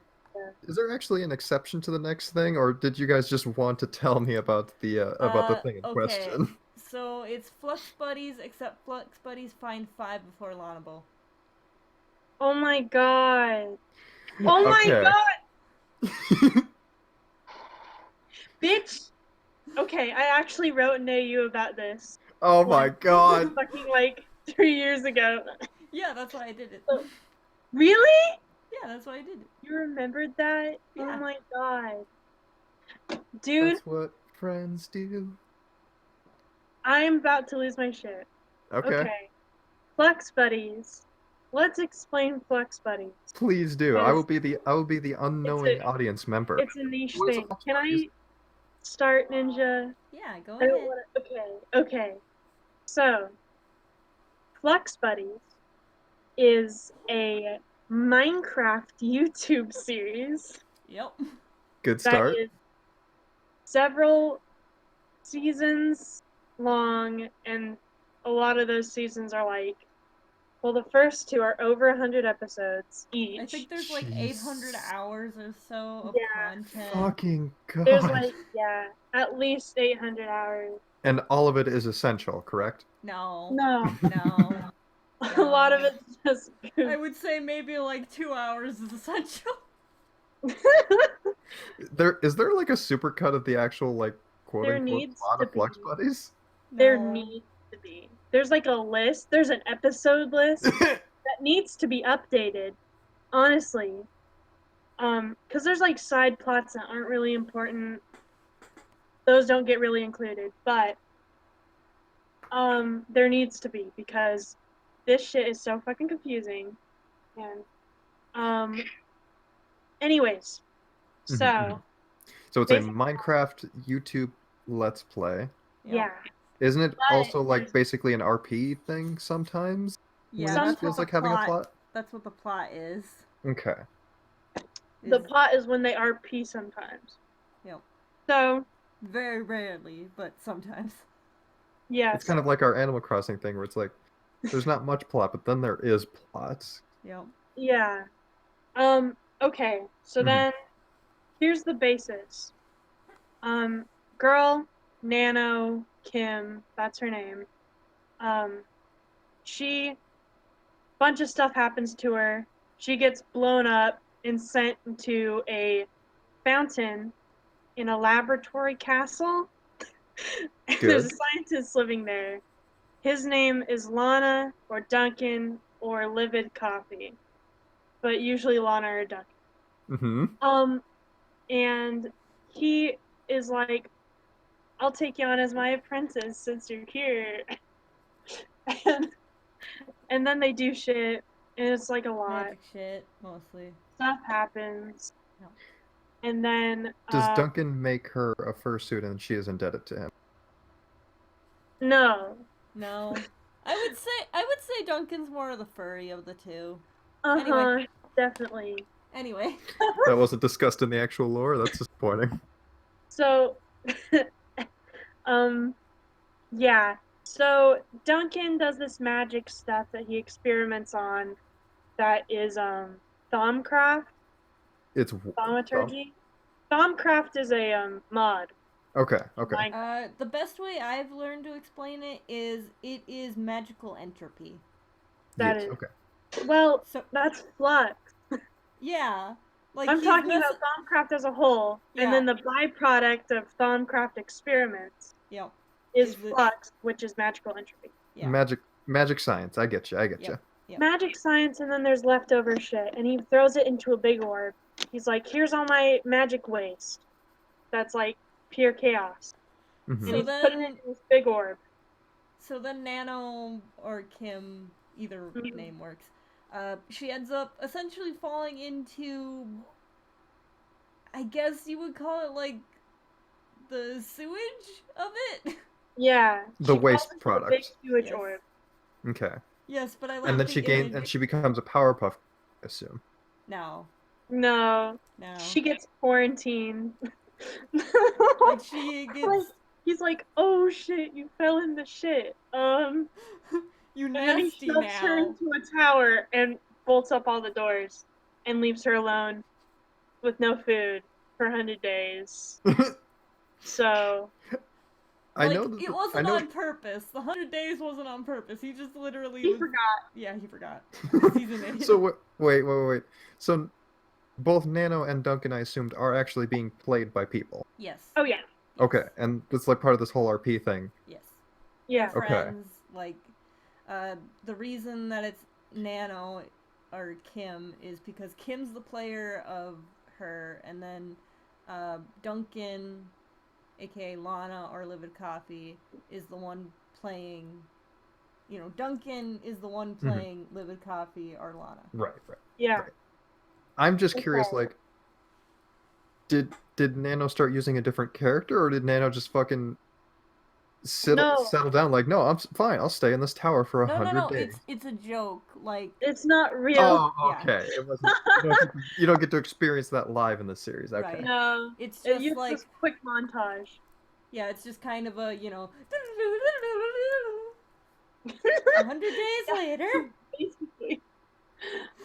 Is there actually an exception to the next thing, or did you guys just want to tell me about the thing in Okay. question? So it's Flux Buddies, except Flux Buddies find 5 before Lalnable. Oh my god. Oh my Okay. god! Bitch! Okay, I actually wrote an AU about this. Oh my god. Fucking like 3 years ago. Yeah, that's why I did it. Really? Yeah, that's why I did it. You remembered that? Yeah. Oh my god. Dude, That's what friends do. I'm about to lose my shit. Okay. Flux Buddies. Let's explain Flux Buddies. Please do. I will be the unknowing audience member. It's a niche What is thing. Flux Can Buddies? I start, Ninja? Yeah, go I don't ahead. wanna... Okay. So, Flux Buddies is a Minecraft YouTube series Yep. Good that start. is several seasons long, and a lot of those seasons are like, well, the first 2 are over 100 episodes each. I think there's like Jeez. 800 hours or so of Yeah. content. Fucking god. There's like, yeah, at least 800 hours. And all of it is essential, correct? No. No. No. A lot of it's just I would say maybe like 2 hours is essential. Is there like a supercut of the actual like quote There unquote needs plot to of Flux be. Buddies? There No. needs to be. There's like a list. There's an episode list that needs to be updated. Honestly. Because there's like side plots that aren't really important. Those don't get really included. But there needs to be, because this shit is so fucking confusing. And anyways. So So it's a basically- Minecraft YouTube Let's Play. Yep. yeah. Isn't it But- also like basically an RP thing sometimes? Yeah, When Some- it that's feels what like the having a plot. plot? That's what the plot is. Okay. The Is- plot is when they RP sometimes. Yep. So, Very rarely, but sometimes. yes. It's kind of like our Animal Crossing thing where it's like there's not much plot, but then there is plots. Yep. Yeah. Okay. So Mhm. then, here's the basis. Girl, Nano, Kim, that's her name. Bunch of stuff happens to her. She gets blown up and sent into a fountain in a laboratory castle. There's a scientist living there. His name is Lana or Duncan or Livid Coffee, but usually Lana or Duncan. Mm-hmm. And he is like, I'll take you on as my apprentice since you're here. and then they do shit, and it's like a lot. Magic shit, mostly. Stuff happens. No. And then Does Duncan make her a fursuit and she is indebted to him? No. No. I would say Duncan's more of the furry of the two. Uh-huh, Anyway. definitely. Anyway. That wasn't discussed in the actual lore. That's disappointing. So yeah. So Duncan does this magic stuff that he experiments on that is Thaumcraft. It's Thaumaturgy. Thaumcraft is a mod. Okay. The best way I've learned to explain it is magical entropy. That Yes, is. okay. Well, So that's Flux. yeah, Like, I'm he's talking about Thaumcraft as a whole, and then Yeah. the byproduct of Thaumcraft experiments Yep. is Is it- flux, which is magical entropy. Yeah. Magic science. I get you. Yep. Magic science, and then there's leftover shit, and he throws it into a big orb. He's like, here's all my magic waste. That's like pure chaos. Mhm. And So he's putting it then, in this big orb. Nano or Kim, either Mhm. name works. She ends up essentially falling into, I guess you would call it like the sewage of it. Yeah. The she waste falls into a product. big sewage Yes. orb. Okay. Yes, but I like And then the she image. becomes a Powerpuff, I assume. No. No. No. She gets quarantined. Like, she gets... He's like, oh shit, you fell in the shit. You And then he nasty shoves her now. into a tower and bolts up all the doors and leaves her alone with no food for 100 days. So, I Like, know that it wasn't on purpose. The 100 days wasn't on purpose. He just literally he was... forgot. Yeah, he forgot. 'Cause he's an idiot. So wait. So both Nano and Duncan, I assumed, are actually being played by people. Yes. Oh, yeah. Yes. Okay, and it's like part of this whole RP thing. Yes. Yeah. They're Okay. friends. Like, the reason that it's Nano or Kim is because Kim's the player of her, and then Duncan, aka Lana or Livid Coffee, is the one playing. Duncan is the one playing Livid Coffee or Lana. Right. Yeah. Right. I'm just curious, Okay. like, did Nano start using a different character, or did Nano just fucking No. settle down? Like, no, I'm fine. I'll stay in this tower for 100 No. days. It's a joke. Like, It's not real. Oh, Yeah. okay. It wasn't. You don't get to experience that live in the series. Okay. Right. No. it's It just uses like, this quick montage. yeah, it's just kind of a 100 days later. Basically.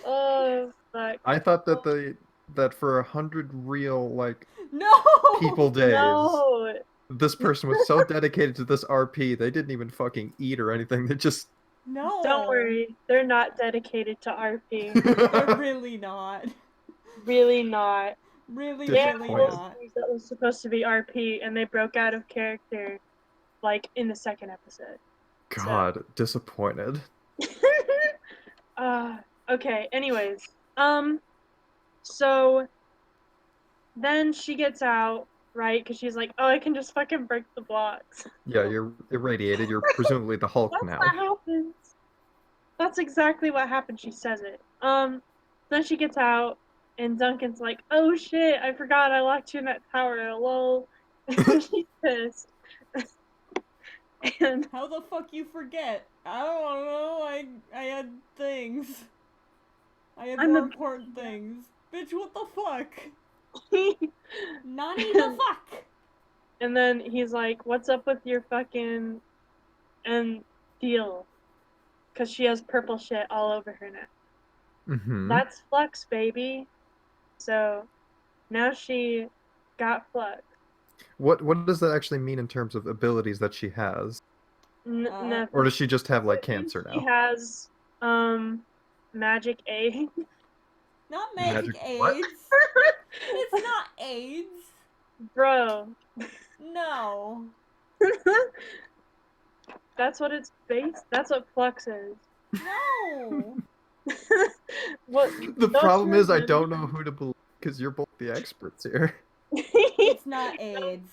Oh, fuck. I thought that for 100 real like No. people days, No. this person was so dedicated to this RP, they didn't even fucking eat or anything. They just No. Don't worry. They're not dedicated to RP. They're really not. Really not. Really, They had really Disappointed. a not. series that was supposed to be RP, and they broke out of character, like, in the second episode. God, disappointed. Okay, anyways. So, then she gets out, right? Because she's like, oh, I can just fucking break the blocks. Yeah, you're irradiated. You're presumably the Hulk That's now. what happens. That's exactly what happened. She says it. Then she gets out, and Duncan's like, "Oh shit! I forgot I locked you in that tower." Lol. She's pissed. And How the fuck you forget? I don't know. I had things. I had I'm more a- important things. Bitch, what the fuck? and Nani the fuck? then he's like, "What's up with your fucking and deal?" Because she has purple shit all over her neck. Mm-hmm. That's Flux, baby. So now she got Flux. What does that actually mean in terms of abilities that she has? Nothing. Or does she just have like It means cancer She now? has magic A. Not magic Magic AIDS. what? It's not AIDS. Bro. No. That's what it's based. That's what Flux is. No. What? The don't problem you is I remember? don't know who to believe because you're both the experts here. It's not AIDS.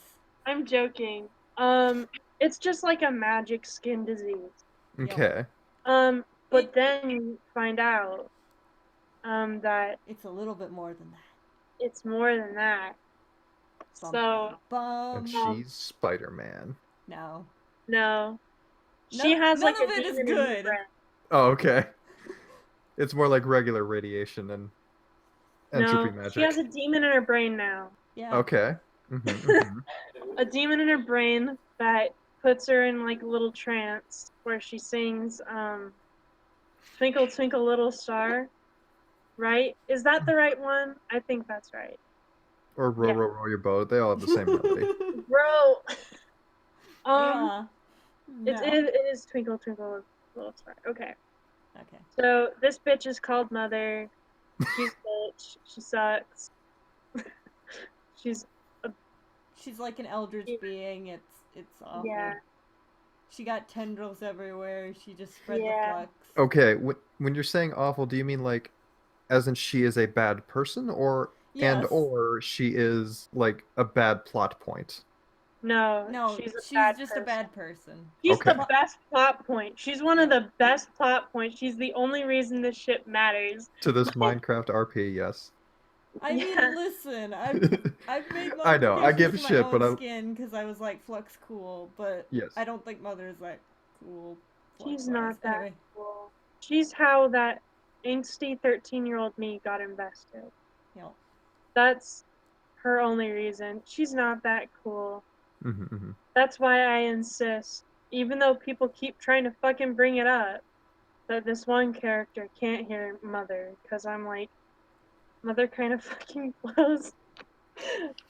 I'm joking. It's just like a magic skin disease. Yep. Okay. But It- then you find out, that It's a little bit more than that. it's more than that. So Bum. And she's Spider-Man. No. no, she has none like of a it is demon in her good. brain. Oh, okay. It's more like regular radiation and entropy No, magic. she has a demon in her brain now. Yeah. Okay. Mm-hmm. A demon in her brain that puts her in like a little trance where she sings Twinkle Twinkle Little Star. Right? Is that the right one? I think that's right. Or row, Yeah. row, row your boat. They all have the same melody. Bro. Yeah. It No. is Twinkle Twinkle Little Star. Okay. Okay. So this bitch is called Mother. She's a bitch. She sucks. She's She's like an eldritch being. It's awful. yeah. She got tendrils everywhere. She just spread the Yeah. flux. Okay, when you're saying awful, do you mean like, as in she is a bad person, or Yes. or she is like a bad plot point? No, No, she's she's bad just person. a bad person. She's Okay. the best plot point. She's one of the best plot points. She's the only reason this shit matters. To this Minecraft RP, yes. I mean, Yeah. listen, I've made I know, I modifications give to my shit, own but skin because I was like Flux cool, but Yes. I don't think Mother is that cool. She's Flux-wise. not that Anyway. cool. She's how that angsty 13-year-old me got invested. Yep. That's her only reason. She's not that cool. Mm-hmm. That's why I insist, even though people keep trying to fucking bring it up, that this one character can't hear Mother, because I'm like, Mother kind of fucking blows.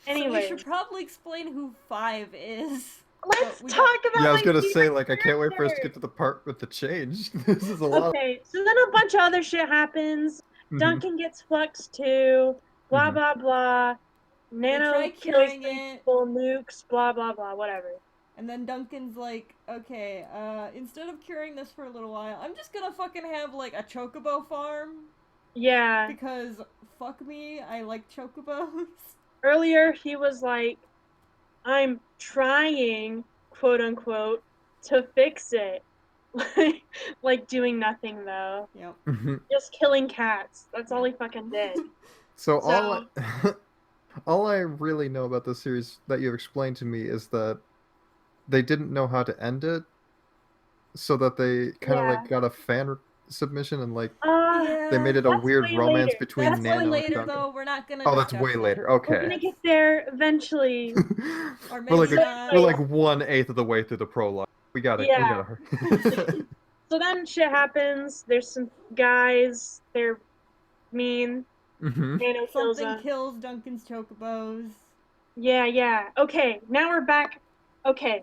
Anyway. So we should probably explain who 5 is. Let's But we talk got- about Yeah, I was my gonna say, favorite like, I can't wait for us to character. get to the part with the change. This is a lot. Okay, so then a bunch of other shit happens. Mhm. Duncan gets Flux too. Blah Mhm. blah blah. Nano try kills curing 3 it. people. Nukes. Blah blah blah. Whatever. And then Duncan's like, okay, instead of curing this for a little while, I'm just gonna fucking have like a chocobo farm. Yeah. Because fuck me, I like chocobos. Earlier he was like, I'm trying, quote unquote, to fix it. Like doing nothing though. Yep. Mhm. Just killing cats. That's all he fucking did. So So- all I really know about this series that you've explained to me is that they didn't know how to end it, so that they kind of Yeah. like got a fan submission and like Yeah. they made it a That's weird way romance later. between That's Nano way and later Duncan. though. We're not gonna. Oh, that's discuss way that. later. We're Okay. gonna get there eventually. Or We're maybe like not. we're like 1/8 of the way through the prologue. We got it. Yeah. We got her. So then shit happens. There's some guys. They're mean. Mm-hmm. Nano kills Something them. kills Duncan's chocobos. Yeah. Okay, now we're back. Okay,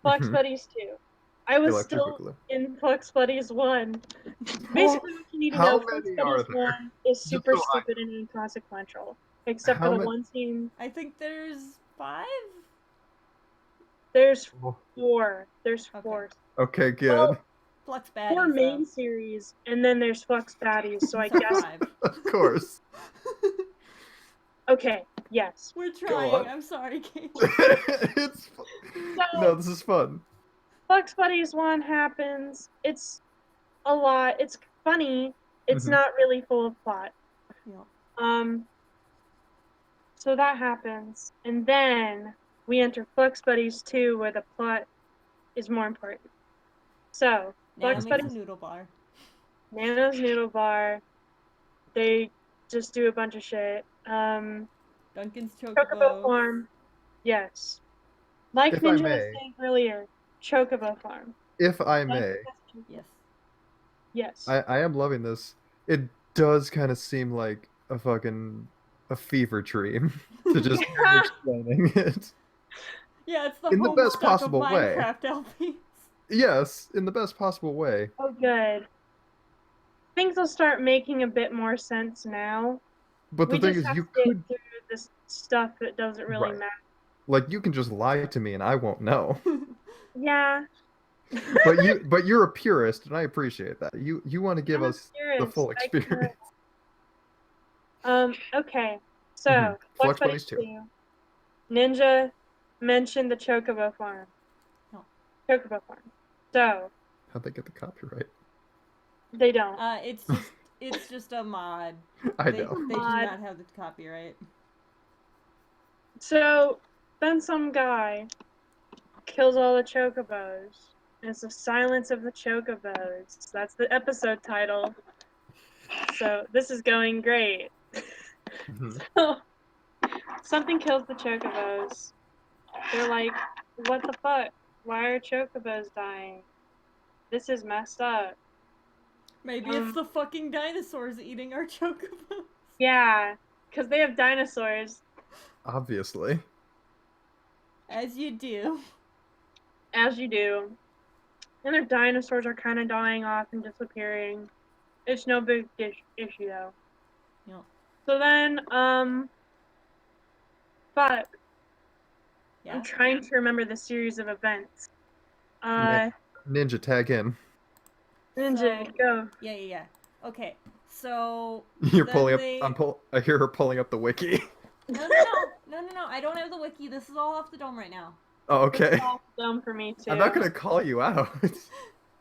Flux Mhm. Buddies 2. I was Electric still Boogaloo. in Flux Buddies 1. Basically, what you need to How know, Flux many Buddies are there? 1 is Just super so I- stupid and inconsequential. Except How for the many- one scene. I think there's 5. There's Oh, 4. There's Okay. 4. okay, good. Well, Flux 4 baddies. main series, and then there's Flux Baddies, so I So guess. 5. Of course. Okay, yes. We're on. trying. I'm sorry, Kate. It's So, no, this is fun. Flux Buddies 1 happens. It's a lot. It's funny. It's Mhm. not really full of plot. Yeah. So that happens. And then we enter Flux Buddies 2, where the plot is more important. So, Nano Flux makes a Buddies, noodle bar. Nano's Noodle Bar, they just do a bunch of shit. Duncan's Chocobo chocobo. Farm, yes. Like If I Ninja was may. saying earlier, Chocobo Farm. If I may, Yes. Yes. I am loving this. It does kind of seem like a fever dream to just hear you explaining it. Yeah, it's the In the best Homestuck possible of way. Minecraft LPs. Yes, in the best possible way. Oh, good. Things will start making a bit more sense now. But the We thing just is, have you to get could through this stuff that doesn't really Right. matter. like you can just lie to me and I won't know. Yeah. But you're a purist and I appreciate that. You want to give I'm a us the purist. full I experience. Okay. So, Mhm. Flux Flux Buddies Buddies 2. Ninja mentioned the Chocobo Farm. No. Chocobo Farm. So, How'd they get the copyright? they don't. It's just a mod. I They know. do Mod. not have the copyright. So, then some guy kills all the Chocobos. And it's the silence of the Chocobos. That's the episode title. So, this is going great. Mhm. So, something kills the Chocobos. They're like, what the fuck? Why are Chocobos dying? This is messed up. Maybe it's the fucking dinosaurs eating our chocobos. Yeah, because they have dinosaurs, Obviously. As you do. as you do. And their dinosaurs are kind of dying off and disappearing. It's no big issue, though. Yep. So then, fuck. Yeah. I'm trying to remember the series of events. Ninja, tag in. Ninja, go. Yeah. Okay. So You're then pulling up. they... I hear her pulling up the wiki. No. I don't have the wiki. This is all off the dome right now. Oh, It's okay. all dumb for me too. I'm not gonna call you out.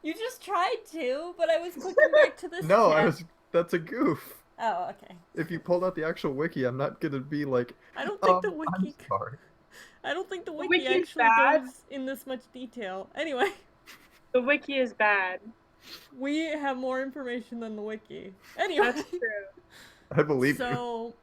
You just tried to, but I was clicking back to this No, chat. That's a goof. Oh, okay. If you pulled out the actual wiki, I'm not gonna be like. I don't think the I'm wiki... sorry. I don't think the wiki wiki's actually bad. goes in this much detail. Anyway, The wiki is bad. we have more information than the wiki. Anyway. That's true. I believe you. So,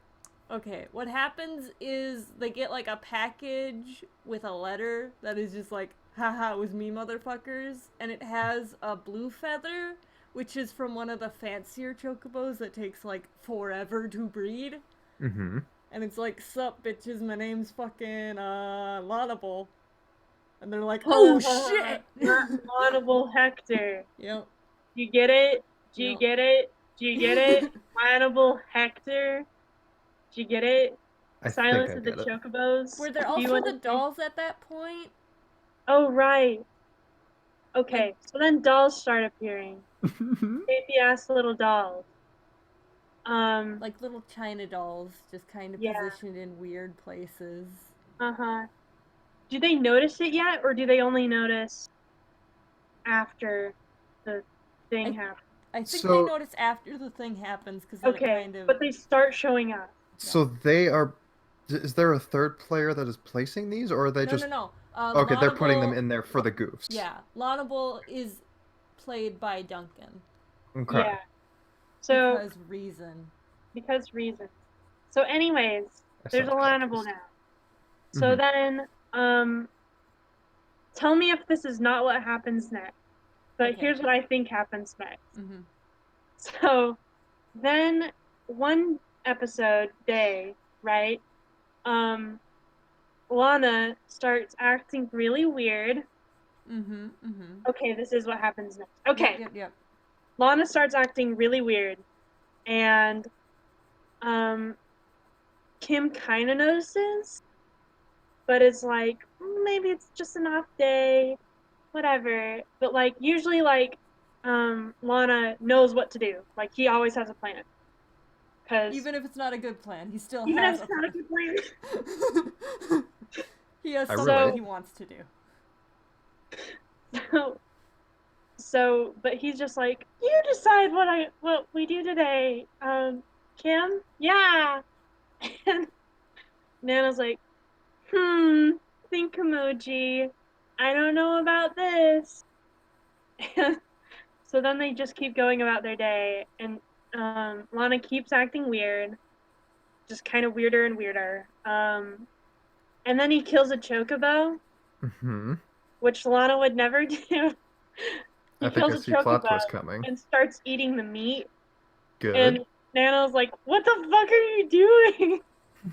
okay, what happens is they get like a package with a letter that is just like, haha, it was me, motherfuckers. And it has a blue feather, which is from one of the fancier chocobos that takes like forever to breed. Mm-hmm. And it's like, sup, bitches, my name's fucking, Lalnable. And they're like, oh, shit! Lalnable Hector. Yep. You get it? Do you Yep. get it? Do you get it? Lalnable Hector. Do you get it? Silence of the Chocobos. Were there Do you also the understand? dolls at that point? Oh, right. Okay, so then dolls start appearing. Baby-ass little dolls. Like little China dolls, just kind of Yeah. positioned in weird places. Uh-huh. Do they notice it yet, or do they only notice after the thing happens? I think So- they notice after the thing happens, because then it Okay, kind of... but they start showing up. So they are. Is there a third player that is placing these, or are they just? No. Okay, they're putting them Lalnable- in there for the goofs. Yeah, Lalnable is played by Duncan. Okay. Yeah. So Because reason. So anyways, there's a Lalnable now. So then, tell me if this is not what happens next. But Okay. here's what I think happens next. Mm-hmm. So then one episode day, right? Lana starts acting really weird. Mm-hmm. Okay, this is what happens next. Okay. Yep. Lana starts acting really weird. And Kim kind of notices, but it's like, maybe it's just an off day, whatever. But like usually like Lana knows what to do. Like he always has a plan. Cause Even if it's not a good plan, he still even has if it's not a good plan. He has I something relate. he wants to do. So, but he's just like, you decide what we do today. Kim? Yeah. And Nana's like, think emoji. I don't know about this. And so then they just keep going about their day, and Lana keeps acting weird, just kind of weirder and weirder. And then he kills a chocobo, which Lana would never do. He I think kills I a see plot chocobo twist coming. and starts eating the meat. Good. And Nana's like, what the fuck are you doing?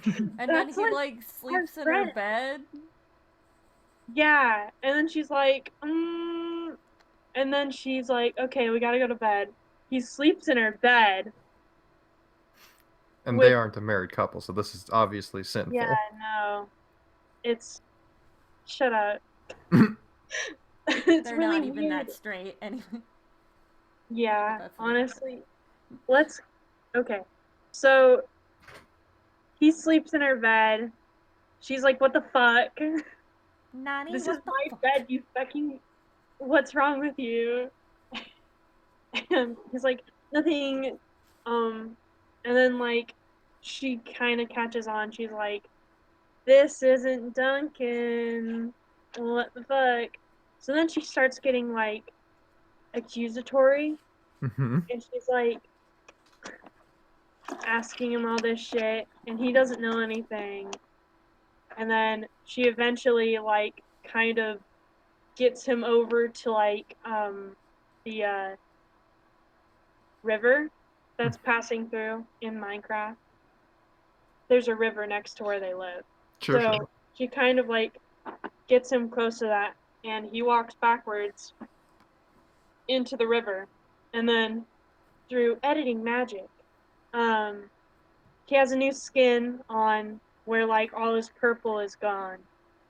And then That's he like sleeps in friend. her bed. Yeah. And then she's like, And then she's like, okay, we gotta go to bed. He sleeps in her bed. And with- they aren't a married couple, so this is obviously sinful. Yeah, no. It's... Shut up. It's They're really not even weird. that straight anyway. Yeah, That's weird. honestly. Okay. So, he sleeps in her bed. She's like, what the fuck? Nani, This what is the my fuck? bed, you fucking... What's wrong with you? And he's like, nothing. And then, like, she kind of catches on. She's like, this isn't Duncan. What the fuck? So then she starts getting, like, accusatory. Mm-hmm. And she's like, asking him all this shit. And he doesn't know anything. And then she eventually, like, kind of gets him over to, like, the river that's passing through in Minecraft. There's a river next to where they live. Sure. She kind of, like, gets him close to that, and he walks backwards into the river. And then, through editing magic, he has a new skin on where, like, all his purple is gone.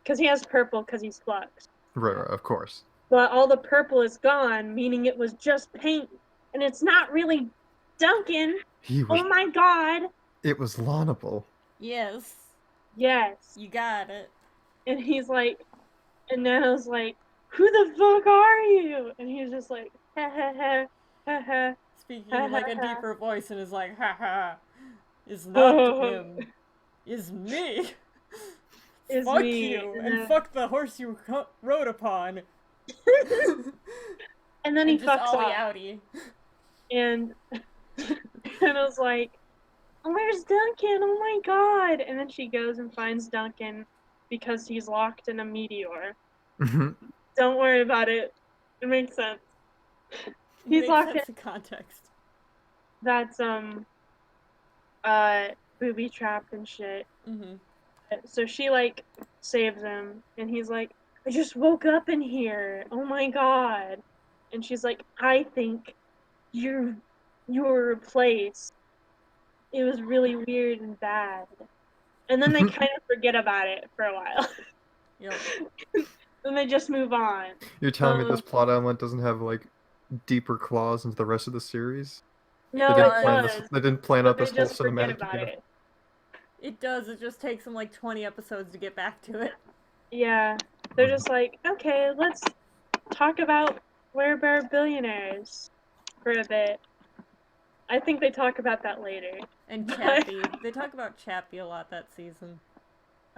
Because he has purple because he's Flux. Right, of course. But all the purple is gone, meaning it was just paint. And it's not really Duncan. Oh my god. It was Lalnable. Yes. Yes. You got it. And he's like, and Nano's like, who the fuck are you? And he's just like, ha ha ha, ha ha. Speaking in like a deeper voice and is like, ha ha. Is not him. Is me. Is fuck me. you. And fuck the horse you rode upon. And then he fucks off. Outie. And I was like, where's Duncan? Oh my god. And then she goes and finds Duncan because he's locked in a meteor. Don't worry about it. It makes sense. He's locked in context. That's booby trapped and shit. So she like saves him and he's like, I just woke up in here. Oh my god. And she's like, I think you were replaced. It was really weird and bad. And then they kind of forget about it for a while. Yep. Then they just move on. You're telling me this plot element doesn't have like deeper claws into the rest of the series? No, it does. They didn't plan out this whole just forget cinematic about together. it. It does. It just takes them like 20 episodes to get back to it. Yeah. They're just like, okay, let's talk about Werebear Billionaires for a bit. I think they talk about that later. And Chappie. They talk about Chappie a lot that season.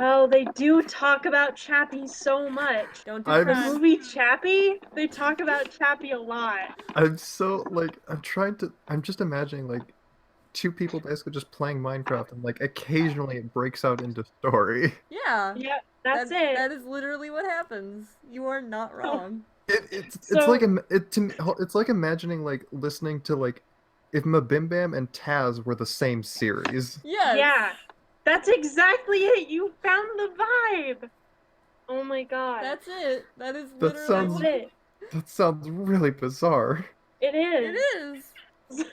Oh, they do talk about Chappie so much. Don't The do movie Chappie, they talk about Chappie a lot. I'm so, like, I'm just imagining, like, two people basically just playing Minecraft and, like, occasionally it breaks out into story. Yeah. Yep, that's it. That is literally what happens. You are not wrong. It's like imagining, like, listening to, like, if Mabimbam and Taz were the same series. Yes. Yeah. That's exactly it. You found the vibe. Oh my god. That's it. That is literally it. That sounds really bizarre. It is. It is.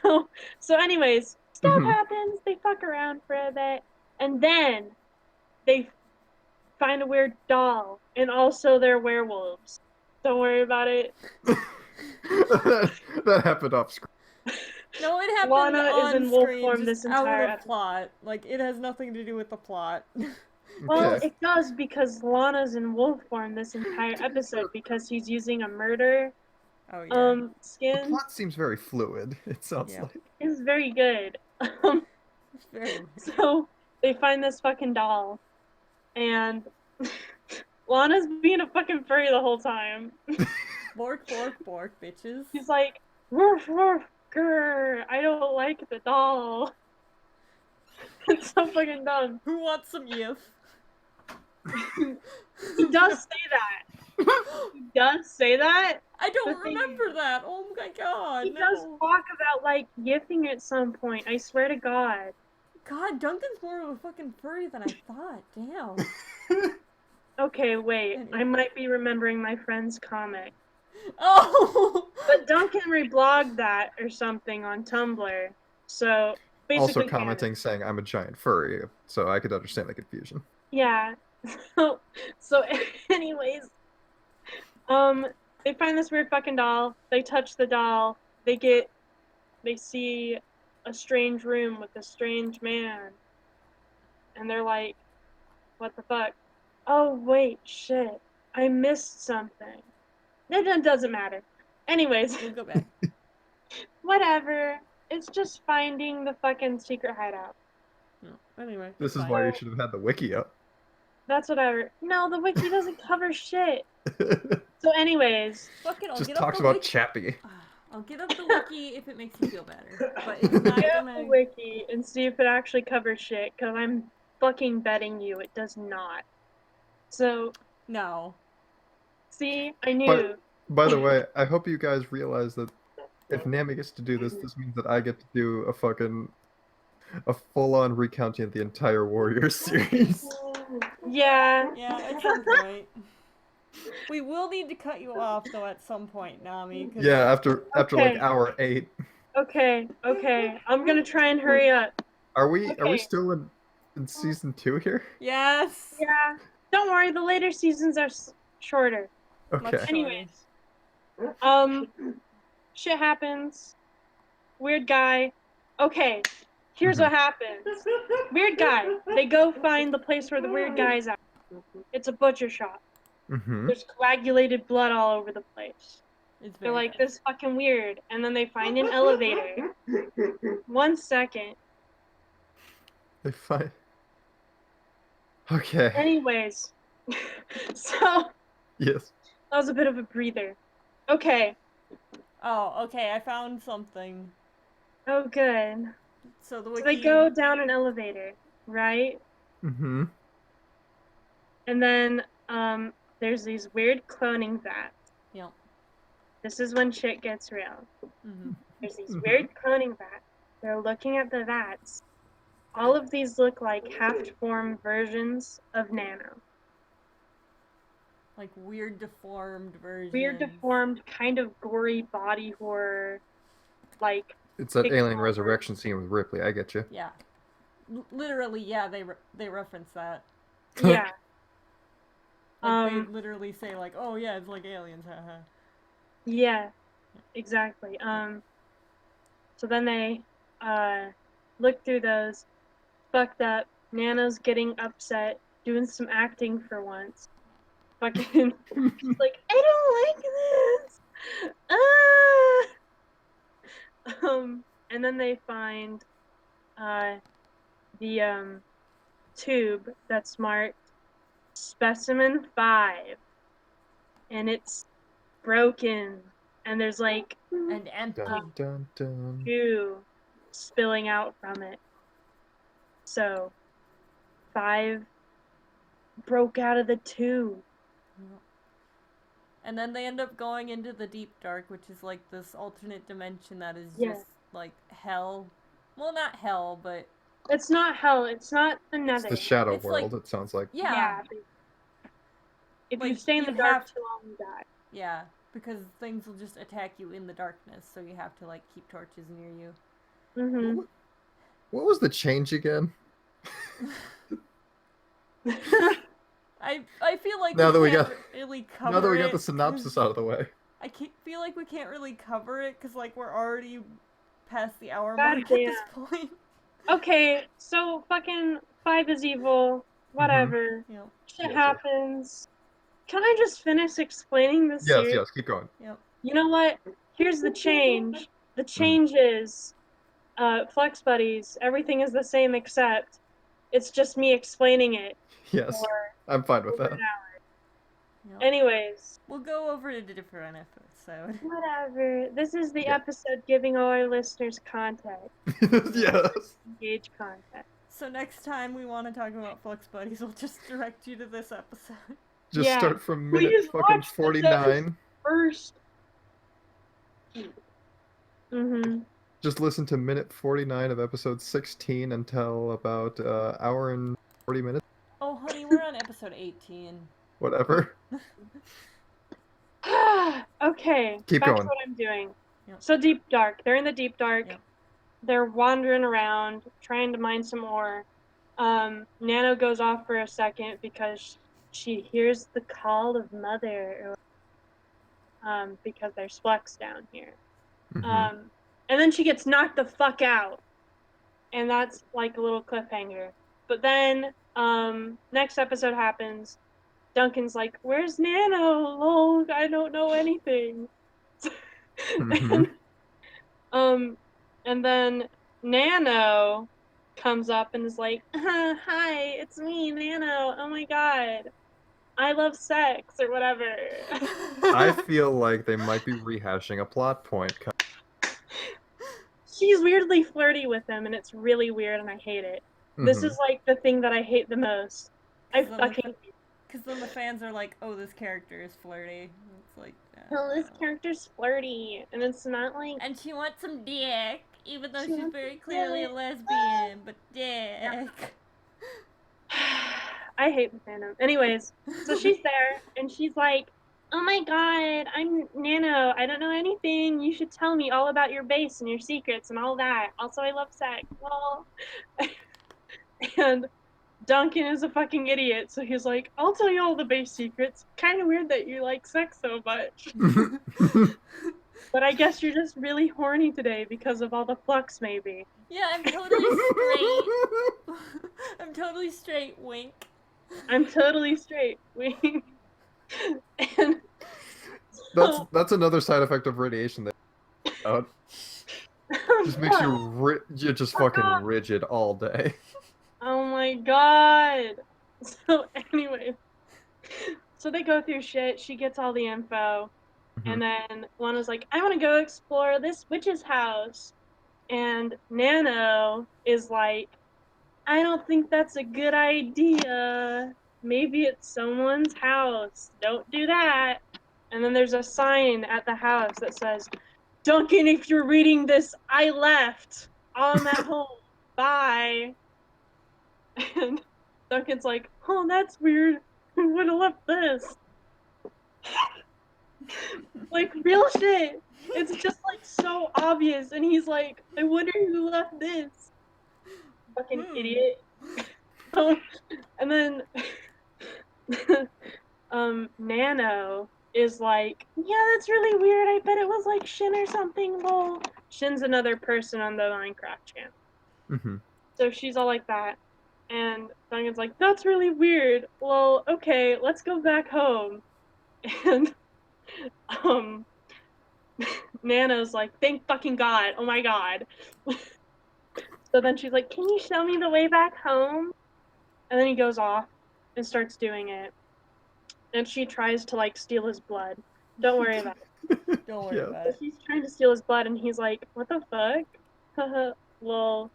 So anyways, stuff happens. They fuck around for a bit, and then they find a weird doll, and also they're werewolves. Don't worry about it. that happened off screen. No, it happened Lana on is in wolf screen, form just this out entire of episode. plot. Like, it has nothing to do with the plot. Well, Okay. it does because Lana's in wolf form this entire episode because he's using a murder Oh, yeah. The skin. plot seems very fluid, it sounds Yeah. like. It's very good. It's very weird. So they find this fucking doll, and Lana's being a fucking furry the whole time. Bork, bork, bork, bitches. He's like, woof, woof, grr, I don't like the doll. It's so fucking dumb. Who wants some yif? He does say that. He does say that. I don't The thing remember that. Oh my god. He no. does talk about, like, yiffing at some point. I swear to God. God, Duncan's more of a fucking furry than I thought. Damn. Okay, wait. I might be remembering my friend's comic. Oh! But Duncan reblogged that or something on Tumblr. So, basically Also commenting saying I'm a giant furry, so I could understand the confusion. Yeah. So anyways, they find this weird fucking doll. They touch the doll. They see a strange room with a strange man. And they're like, what the fuck? Oh, wait, shit. I missed something. It doesn't matter. Anyways, We'll go back. whatever. It's just finding the fucking secret hideout. No. Anyway. This is fine. why you should have had the wiki up. That's whatever. No, the wiki doesn't cover shit. So anyways. Fuck it, I'll Just get talks up the about wiki. Chappie. I'll get up the wiki if it makes you feel better. But it's not Get up gonna... the wiki and see if it actually covers shit, because I'm fucking betting you it does not. So, No. see, I knew. By the way, I hope you guys realize that if Nami gets to do this, this means that I get to do a full-on recounting of the entire Warriors series. Yeah. Yeah, at some point. We will need to cut you off, though, at some point, Nami. 'cause- Yeah, after like Okay. hour 8. Okay. I'm gonna try and hurry up. Are we Okay. still in season 2 here? Yes. Yeah. Don't worry, the later seasons are shorter. Okay. Much Anyways, shit happens. Weird guy. Okay, here's what happens. Weird guy. They go find the place where the weird guy's at. It's a butcher shop. Mm-hmm. There's coagulated blood all over the place. It's They're very like, gross. this is fucking weird. And then they find an elevator. 1 second. They find. Okay. Anyways, so Yes. that was a bit of a breather. Okay. Oh, okay. I found something. Oh, good. So the So wiki. they go down an elevator, right? Mm-hmm. And then there's these weird cloning vats. Yep. This is when shit gets real. Mm-hmm. There's these weird cloning vats. They're looking at the vats. All of these look like half-formed versions of Nano. Like weird deformed versions. Weird deformed, kind of gory body horror, like. It's that alien Pixar. resurrection scene with Ripley. I get you. Yeah. Literally, yeah. They reference that. Yeah. Like they literally say like, oh yeah, it's like aliens, haha. Yeah, exactly. So then they look through those, fucked up. Nano's getting upset, doing some acting for once. Fucking, she's like, I don't like this. And then they find the tube that's marked Specimen 5, and it's broken, and there's like And empty. Dun, dun, dun. goo spilling out from it. So 5 broke out of the tube. And then they end up going into the deep dark, which is like this alternate dimension that is Yeah. just like hell. Well, not hell, but It's not hell. It's not the It's nether. the shadow It's world, like- it sounds like. yeah. If Like, you stay in the you dark have- too long, you die. Yeah, because things will just attack you in the darkness, so you have to like keep torches near you. Mm-hmm. What was the change again? I feel like Now that we can't got- really cover Now that we got the it, synopsis 'cause out of the way. I feel like we can't really cover it because like we're already past the hour God mark at this damn. point. Okay, so fucking 5 is evil. Whatever. You know. Shit Yes, happens. Can I just finish explaining this series? Yes, keep going. Yep. You know what? Here's the change. The change is Flux Buddies. Everything is the same except it's just me explaining it. Yes, For I'm fine with over that. an hour. Yep. Anyways, We'll go over it a different episode. whatever. This is the Yeah. episode giving all our listeners contact. Yes. Engage contact. So next time we want to talk about Flux Buddies, we'll just direct you to this episode. Just Yeah. start from Please minute fucking watch this 49. First. Mm-hmm. Just listen to minute 49 of episode 16 until about hour and 40 minutes. Oh, honey, we're on episode 18. Whatever. Okay. Keep back going. to what I'm doing. Yep. So deep dark. They're in the deep dark. Yep. They're wandering around trying to mine some ore. Nano goes off for a second because she hears the call of mother. Because there's Flux down here. Mhm. And then she gets knocked the fuck out. And that's like a little cliffhanger. But then, next episode happens. Duncan's like, where's Nano? Lol, I don't know anything. Mhm. And then Nano comes up and is like, hi, it's me, Nano. Oh my god. I love sex, or whatever. I feel like they might be rehashing a plot point. She's weirdly flirty with him, and it's really weird, and I hate it. This Mhm. is like the thing that I hate the most. I Then fucking Because then the fans are like, oh, this character is flirty. It's like, oh, this character's flirty, and it's not like And she wants some dick, even though She she's wants very some clearly a dick. lesbian, but dick. I hate the fandom. Anyways, so she's there, and she's like, oh my god, I'm Nano. I don't know anything. You should tell me all about your base and your secrets and all that. Also, I love sex. Well, and Duncan is a fucking idiot, so he's like, I'll tell you all the base secrets. Kind of weird that you like sex so much. But I guess you're just really horny today because of all the flux, maybe. Yeah, I'm totally straight. I'm totally straight, wink. I'm totally straight. And That's another side effect of radiation that just makes you you're just fucking rigid all day. Oh my god. So anyway, so they go through shit. She gets all the info. And then Lana's like, I want to go explore this witch's house. And Nano is like, I don't think that's a good idea. Maybe it's someone's house. Don't do that. And then there's a sign at the house that says, Duncan, if you're reading this, I left. I'm at home. Bye. And Duncan's like, oh, that's weird. Who would have left this? Like, real shit. It's just, like, so obvious. And he's like, I wonder who left this. Fucking idiot. And then Nano is like, yeah, that's really weird. I bet it was like Shin or something. Lol. Shin's another person on the Minecraft channel. So she's all like that. And Duncan's like, that's really weird. Well, okay, let's go back home. And Nano's like, thank fucking God. Oh my God. So then she's like, can you show me the way back home? And then he goes off and starts doing it. And she tries to, like, steal his blood. Don't worry about it. Don't worry about it. She's trying to steal his blood, and he's like, what the fuck? Haha, lol.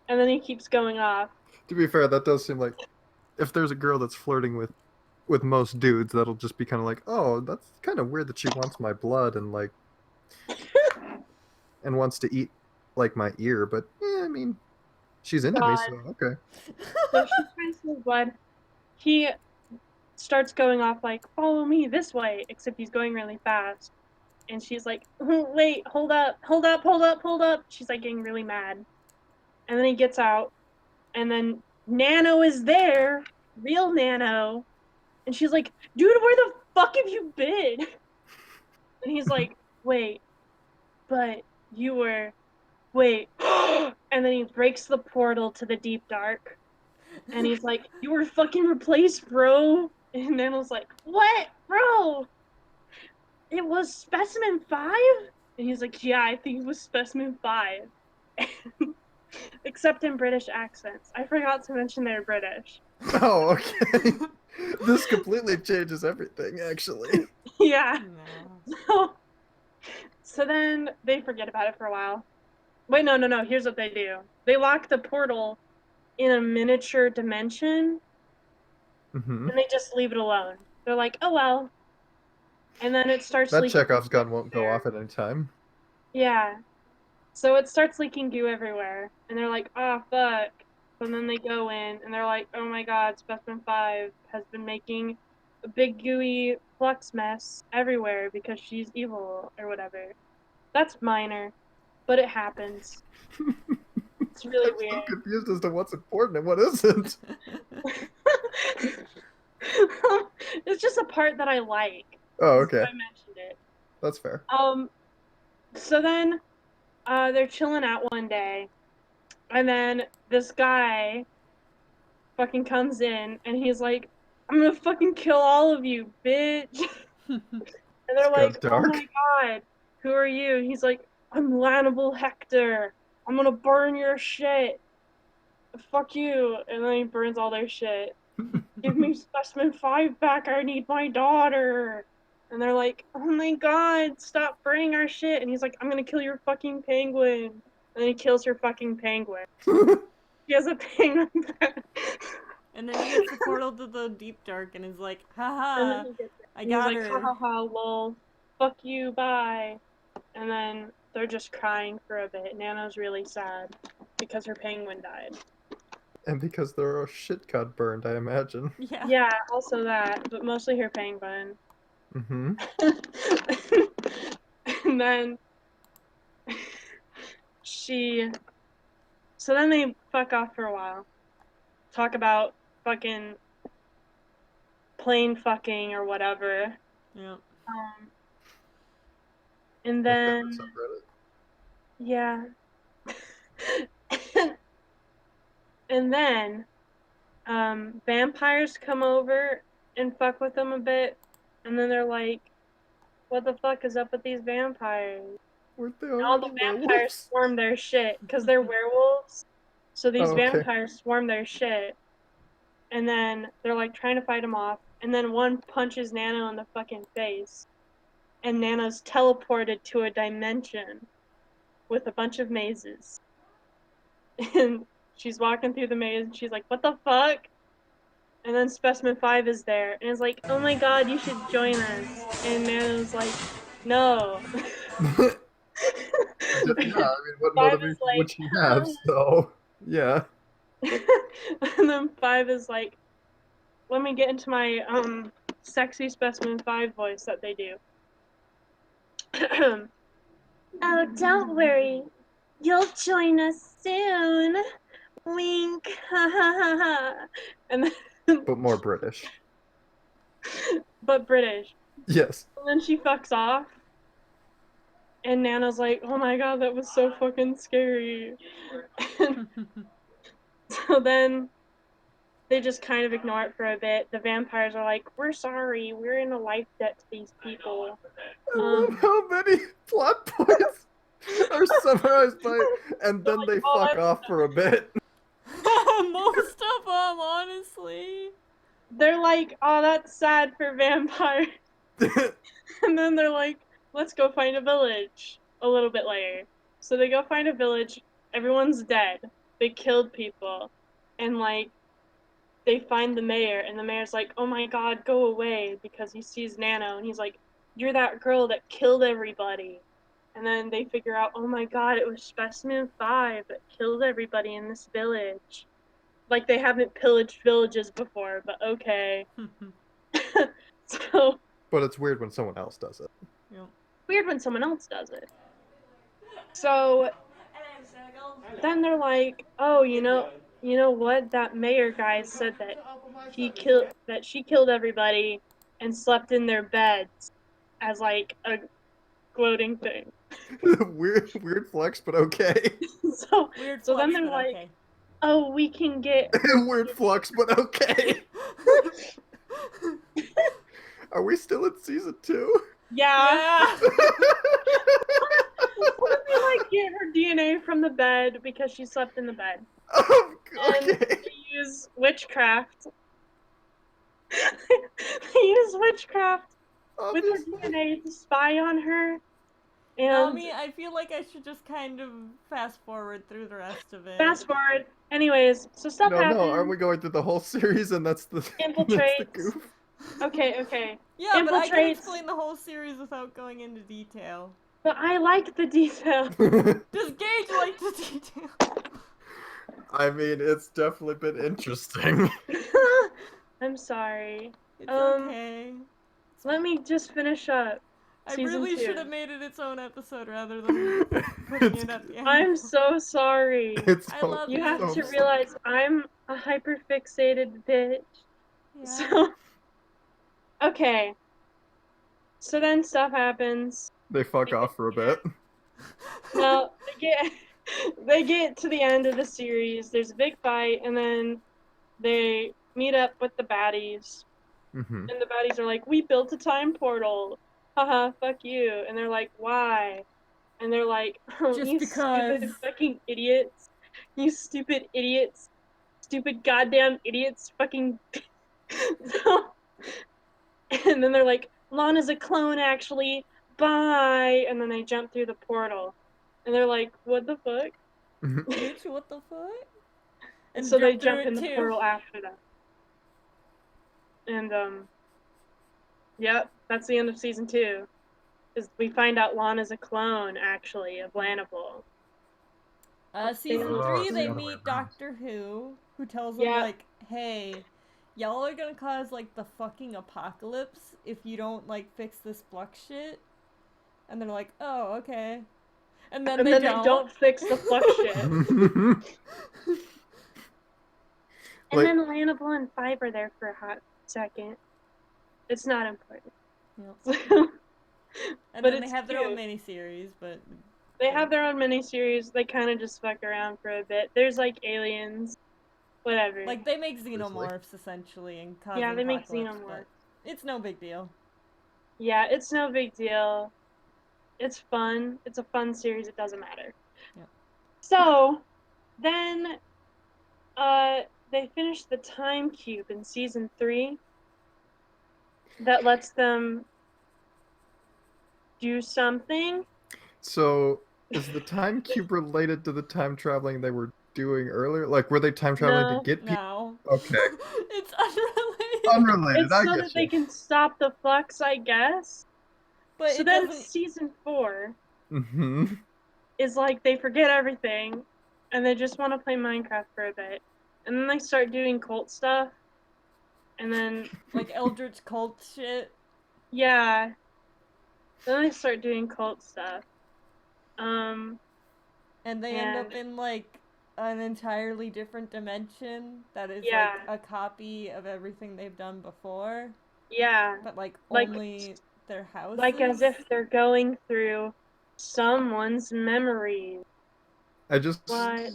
And then he keeps going off. To be fair, that does seem like if there's a girl that's flirting with most dudes, that'll just be kind of like, oh, that's kind of weird that she wants my blood and, like, and wants to eat, like, my ear, but, I mean, she's into me, so okay. So she tries to steal his blood. He starts going off like, follow me this way, except he's going really fast. And she's like, wait, hold up. She's like getting really mad. And then he gets out, and then Nano is there, real Nano. And she's like, dude, where the fuck have you been? And he's like, wait, but you were, wait. And then he breaks the portal to the deep dark. And he's like, you were fucking replaced, bro. And Nano's like, what, bro? It was Specimen 5? And he's like, yeah, I think it was Specimen 5. Except in British accents. I forgot to mention they're British. Oh, okay. This completely changes everything, actually. Yeah. So then they forget about it for a while. Wait, no. Here's what they do. They lock the portal in a miniature dimension, and they just leave it alone. They're like, oh well. And then it starts that leaking. Chekhov's gun won't go off at any time. Yeah. So it starts leaking goo everywhere. And they're like, oh fuck. And then they go in, and they're like, oh my god, Specimen 5 has been making a big gooey flux mess everywhere because she's evil or whatever. That's minor, but it happens. It's really weird. I'm so confused as to what's important and what isn't. It's just a part that I like. Oh, okay. So I mentioned it. That's fair. So then they're chilling out one day, and then this guy fucking comes in, and he's like, I'm gonna fucking kill all of you, bitch. And they're like, oh my god, who are you? And he's like, I'm Lalnable Hector. I'm gonna burn your shit. Fuck you. And then he burns all their shit. Give me Specimen 5 back. I need my daughter. And they're like, oh my god, stop burning our shit. And he's like, I'm gonna kill your fucking penguin. And then he kills her fucking penguin. He has a penguin back. And then he gets the portal to the deep dark and is like, haha, I got her. He's like, ha ha ha, lol. Fuck you, bye. And then they're just crying for a bit. Nano's really sad because her penguin died. And because their shit got burned, I imagine. Yeah. Yeah, also that, but mostly her penguin. Mm-hmm. And then so then they fuck off for a while. Talk about fucking plane fucking or whatever. Yep. And My then, favorite subreddit. yeah. And then, vampires come over and fuck with them a bit. And then they're like, what the fuck is up with these vampires? Weren't they And all the already vampires werewolves? swarm their shit because they're werewolves. So these Oh, okay. vampires swarm their shit. And then they're like trying to fight them off. And then one punches Nana in the fucking face. And Nana's teleported to a dimension with a bunch of mazes. And she's walking through the maze and she's like, what the fuck? And then Specimen 5 is there and is like, oh my god, you should join us. And Nana's like, no. Yeah, I mean, what 5 is motivation would like, she have? So, yeah. and then 5 is like, let me get into my sexy Specimen 5 voice that they do. Oh, don't worry. You'll join us soon. Wink. Ha ha ha ha. And then, But more British. but British. Yes. And then she fucks off. And Nana's like, oh my god, that was so fucking scary. So then they just kind of ignore it for a bit. The vampires are like, we're sorry, we're in a life debt to these people. I love how many plot points are summarized by, and then like, they oh, fuck off for a bit. Most of them, honestly. They're like, oh, that's sad for vampires. And then they're like, let's go find a village a little bit later. So they go find a village. Everyone's dead. They killed people. And, like, they find the mayor. And the mayor's like, oh my god, go away. Because he sees Nano. And he's like, you're that girl that killed everybody. And then they figure out, oh my god, it was Specimen 5 that killed everybody in this village. Like, they haven't pillaged villages before, but okay. So, But it's weird when someone else does it. Yep. weird when someone else does it. So then they're like, oh, you know what? That mayor guy said that she killed everybody and slept in their beds as like a gloating thing. weird flex, but okay. So Weird so then flex, they're but like, okay. oh, we can get Weird flux, but okay. Are we still in season 2? yeah. Yeah. What if they like get her DNA from the bed because she slept in the bed? And Okay. they use witchcraft. They use witchcraft with her Obviously. DNA to spy on her. And Nami, I feel like I should just kind of fast forward through the rest of it. fast forward. Anyways, so stuff happens. No, aren't we going through the whole series and that's the Infiltrates. goof? Okay. Yeah, but I can Infiltrates. explain the whole series without going into detail. But I like the detail. Does Gage like the detail? I mean, it's definitely been interesting. I'm sorry. It's okay. Let me just finish up. I Season really 2. should have made it its own episode rather than putting it at the end. I'm so sorry. It's I love You have so to realize I'm a hyperfixated bitch. Yeah. So, okay. So then stuff happens. They fuck off for a bit. Well, they get to the end of the series. There's a big fight, and then they meet up with the baddies. Mm-hmm. And the baddies are like, we built a time portal. Haha, fuck you. And they're like, why? And they're like, oh, Just you because. stupid fucking idiots. You stupid idiots. Stupid goddamn idiots. Fucking. So, and then they're like, Lana's a clone, actually. Bye. And then they jump through the portal. And they're like, what the fuck? Bitch, what the fuck? And so they through jump it in the too. portal after that. And, yep, that's the end of season 2. Because we find out Lana's a clone, actually, of Lalnable. Season Oh, 3, it's they the other way meet around. Doctor Who tells them, Yeah. like, hey, y'all are gonna cause, like, the fucking apocalypse if you don't, like, fix this Flux shit. And they're like, oh, okay. And then they don't fix the Flux shit. And Like- then Lalnable and 5 are there for a hot second. It's not important. Yep. And But then they it's have their own cute. miniseries, but They have their own miniseries. They kind of just fuck around for a bit. There's like aliens, whatever. like they make xenomorphs essentially and cause yeah, an they make apocalypse, xenomorphs. but it's no big deal. Yeah, it's no big deal. It's fun. It's a fun series. It doesn't matter. Yep. So, then, they finished the time cube in season 3. That lets them do something. So, is the time cube related to the time traveling they were doing earlier? Like, were they time traveling No. to get people? No. Okay. It's unrelated. Unrelated, It's I so get that they you. can stop the flux, I guess. But So it then doesn't. season 4 Mm-hmm. is like they forget everything and they just want to play Minecraft for a bit. And then they start doing cult stuff. And then, Like Eldritch cult shit. yeah. Then they start doing cult stuff. And they end up And- in like an entirely different dimension that is Yeah. like a copy of everything they've done before. Yeah. But like Like- only their houses. Like as if they're going through someone's memories. I just, What?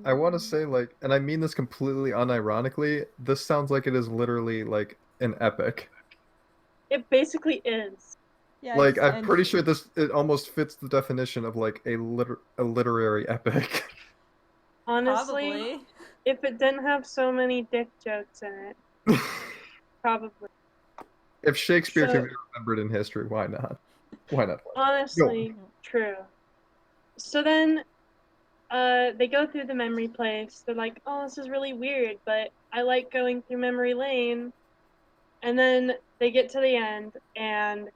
I want to say, like, and I mean this completely unironically, this sounds like it is literally, like, an epic. It basically is. Yeah, Like, I'm and- pretty sure it almost fits the definition of, like, a literary epic. Honestly, Probably. if it didn't have so many dick jokes in it, probably. If Shakespeare So- can be remembered in history, why not? Why not? Honestly, true. So then, they go through the memory place. They're like, oh, this is really weird, but I like going through memory lane. And then they get to the end, and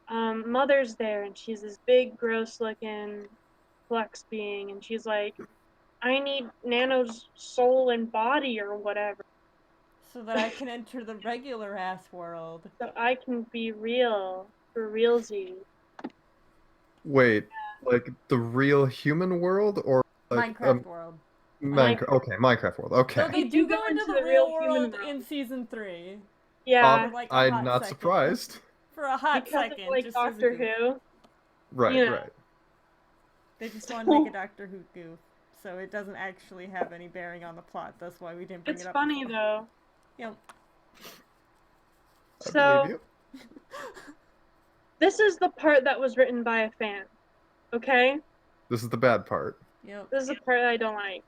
Mother's there, and she's this big, gross-looking Flux being, and she's like, I need Nano's soul and body or whatever, So that I can enter the regular ass world. so I can be real, for realsies. Wait, like the real human world or like Minecraft world. Minecraft? Okay, Minecraft world. Okay. No, they They do do go go into into the the real real human world world. in season 3. Yeah, For like a I'm hot not second. surprised. For a hot because second. of like just as a Doctor goof. Who. Right, You know. right. They just want to make a Doctor Who goof. So it doesn't actually have any bearing on the plot. That's why we didn't bring It's it up. funny before. though. Yep. I So believe you. this is the part that was written by a fan. Okay? This is the bad part. Yep. This is the part I don't like.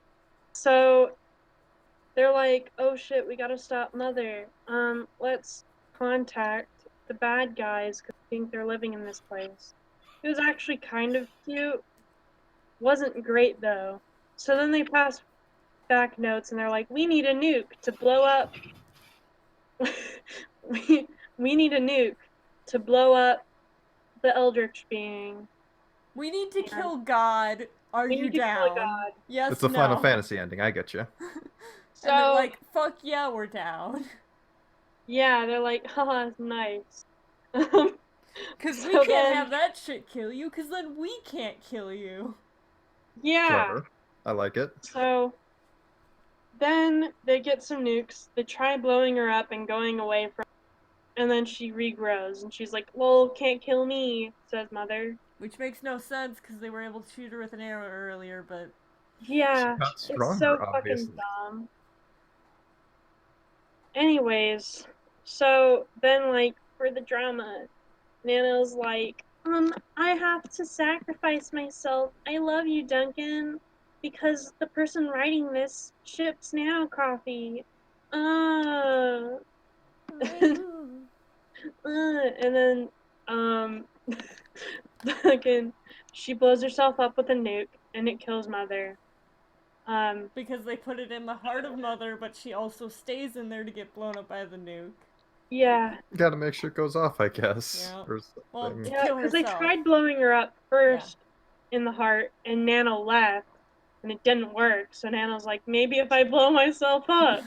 So they're like, oh shit, we gotta stop Mother. Let's contact the bad guys because we think they're living in this place. It was actually kind of cute. Wasn't great though. So then they pass back notes and they're like, we need a nuke to blow up. we need a nuke to blow up the Eldritch being. We need to kill God. Are We you need to down? kill God. Yes, It's a no. Final Fantasy ending. I get you. So And they're like, fuck yeah, we're down. yeah, they're like, haha, nice. Because we So can't then- have that shit kill you, because then we can't kill you. Yeah. Clever. I like it. So then they get some nukes. They try blowing her up and going away from her, and then she regrows and she's like, lol, can't kill me, says Mother. Which makes no sense, because they were able to shoot her with an arrow earlier, but... Yeah, got it's stronger, so obviously. fucking dumb. Anyways, so then, like, for the drama, Nano's like, I have to sacrifice myself. I love you, Duncan, because the person writing this ships Nano coffee. And then, fucking, she blows herself up with a nuke, and it kills Mother. Because they put it in the heart of Mother, but she also stays in there to get blown up by the nuke. Yeah. Gotta make sure it goes off, I guess. Yeah. Or Well, something. Yeah, kill because they herself. tried blowing her up first in the heart, and Nano left, and it didn't work. So Nano's like, maybe if I blow myself up.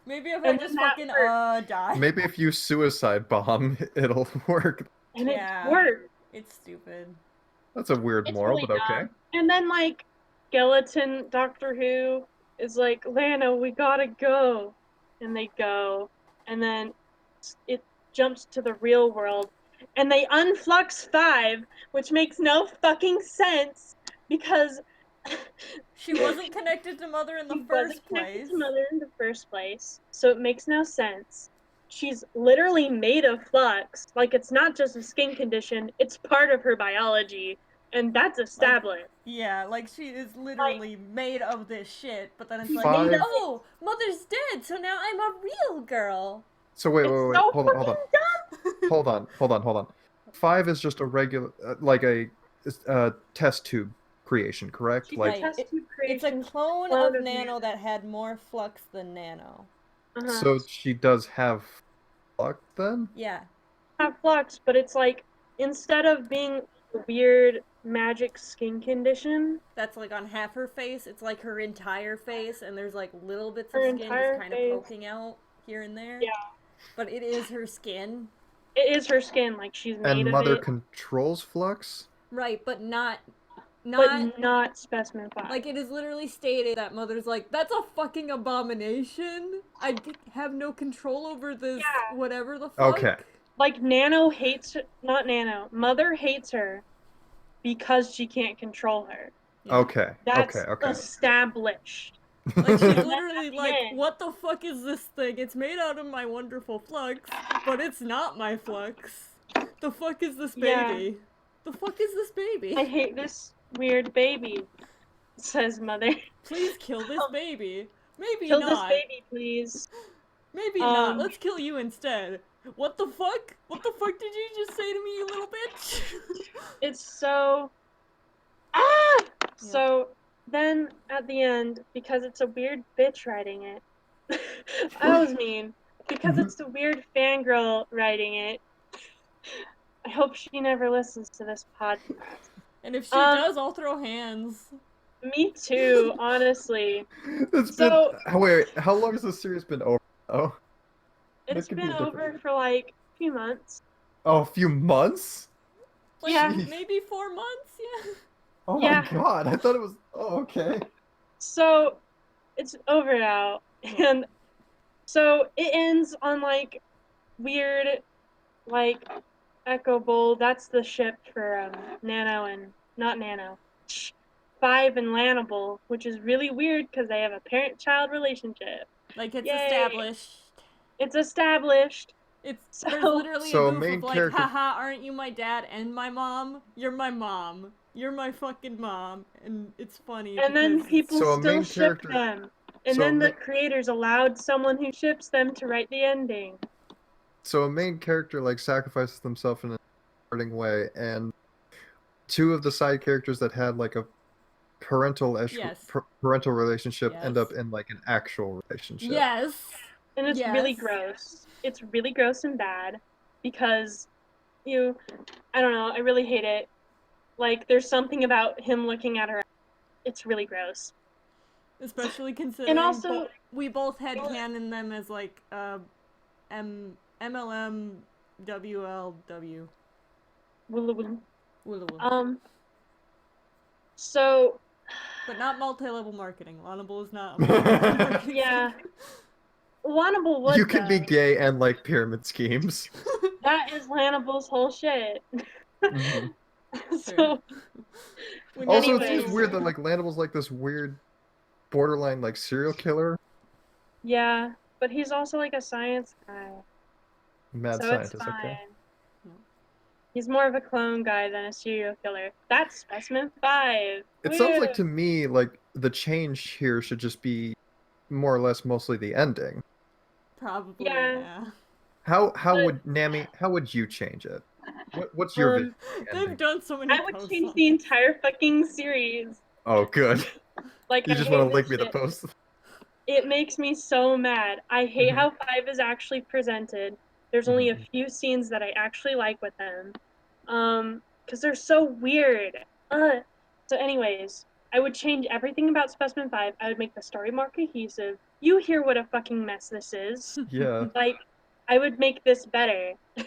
Maybe if I And just then that fucking worked. die. Maybe if you suicide bomb, it'll work. And Yeah. it worked. It's stupid. That's a weird It's moral, really but okay. dumb. And then, like, Skeleton Doctor Who is like, Lana, we gotta go. And they go. And then it jumps to the real world. And they unflux 5, which makes no fucking sense because She wasn't connected to Mother in the she first wasn't connected place. to Mother in the first place, so it makes no sense. She's literally made of flux. Like, it's not just a skin condition, it's part of her biology, and that's established. Yeah, like she is literally made of this shit, but then it's She's like, made of it. oh, Mother's dead, so now I'm a real girl. So wait, It's wait, so hold on, hold fucking on. dumb! Hold on. 5 is just a regular, like a test tube creation, correct? She's Like, a test tube It's a creation. clone clone of of Nano Nano. that had more flux than Nano. so she does have luck then? Yeah. Have flux, but it's like, instead of being a weird magic skin condition, That's like on half her face. It's like her entire face, and there's like little bits Her of skin entire just kind face. of poking out here and there. Yeah. But it is her skin. it is her skin, like she's made And of Mother it, controls flux? Right, but not but not Specimen 5. like it is literally stated that Mother's like, that's a fucking abomination. Have no control over this Yeah. whatever the fuck. Okay. Like, Nano hates, not Nano, Mother hates her because she can't control her. Yeah. Okay. That's Okay. established. Like she's And then literally at the like, end- what the fuck is this thing? It's made out of my wonderful flux, but it's not my flux. The fuck is this Yeah. baby? The fuck is this baby? I hate this weird baby, says Mother. Please kill this baby. Maybe Kill not. this baby, please. Maybe not. Let's kill you instead. What the fuck? What the fuck did you just say to me, you little bitch? It's so... Ah! So, then, at the end, because it's a weird bitch writing it, that was mean. Because it's a weird fangirl writing it, I hope she never listens to this podcast. And if she does, I'll throw hands. Me too, honestly. It's So- been. Wait, how long has this series been over? Oh. It's could be been different. over for like a few months. Oh, a few months? Like, Yeah. maybe 4 months, yeah? Oh Yeah. my god, I thought it was. Oh, okay. So it's over now. And so it ends on like weird, like Echo Bowl. That's the ship for Nano and not Nano. 5 and Lalnable, which is really weird because they have a parent-child relationship. Like, it's Yay. established. It's established. There's So- literally So a goof main of like, character- haha, aren't you my dad and my mom? You're my mom. You're my fucking mom. And it's funny. And then because- people So a still main ship character- them. And so then the ma- creators allowed someone who ships them to write the ending. So a main character like sacrifices themselves in a starting way, and 2 of the side characters that had like a parental Yes. parental relationship end Yes. up in like an actual relationship. Yes. And it's really Yes. gross. It's really gross and bad because I don't know, I really hate it. Like, there's something about him looking at her. It's really gross. Especially considering also- we both had canon them as like MLM WLW. Woo woo. Woola woola. So, But not multi-level marketing. Lalnable is not. multi-level marketing. yeah. Llannable would, You can be though. gay and like pyramid schemes. That is Lannable's whole shit. Mhm. So, When Also, it's Anyways. just weird that like Lannable's like this weird, borderline like serial killer, yeah. But he's also like a science guy. mad So scientist. it's fine. Okay. He's more of a clone guy than a serial killer. That's Specimen 5. It sounds like to me like the change here should just be more or less mostly the ending. Probably. Yeah. Yeah. How But- would Nami? How would you change it? What's your vision? of the They've ending? done so many I would posts change on the it. entire fucking series. Oh, good. Like, You I just hate want to this link me the shit. post. It makes me so mad. I hate Mhm. how 5 is actually presented. There's only a Mhm. few scenes that I actually like with them. Because they're so weird. So anyways, I would change everything about Specimen 5. I would make the story more cohesive. you hear what a fucking mess this is. Yeah. Like, I would make this better. And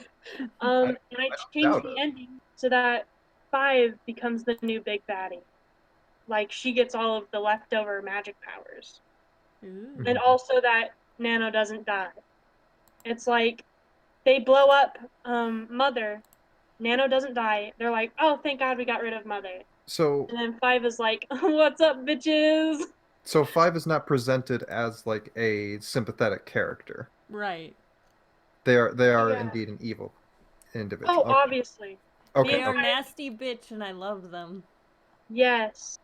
I changed doubt the it. ending so that 5 becomes the new big baddie. Like, she gets all of the leftover magic powers. Ooh. And also that Nano doesn't die. It's like, they blow up Mother. Nano doesn't die. They're like, oh, thank God we got rid of Mother. So And then 5 is like, what's up, bitches? so 5 is not presented as like a sympathetic character. Right. They are Yeah. indeed an evil individual. Oh, obviously. Okay. They are okay. nasty bitch, and I love them. Yes.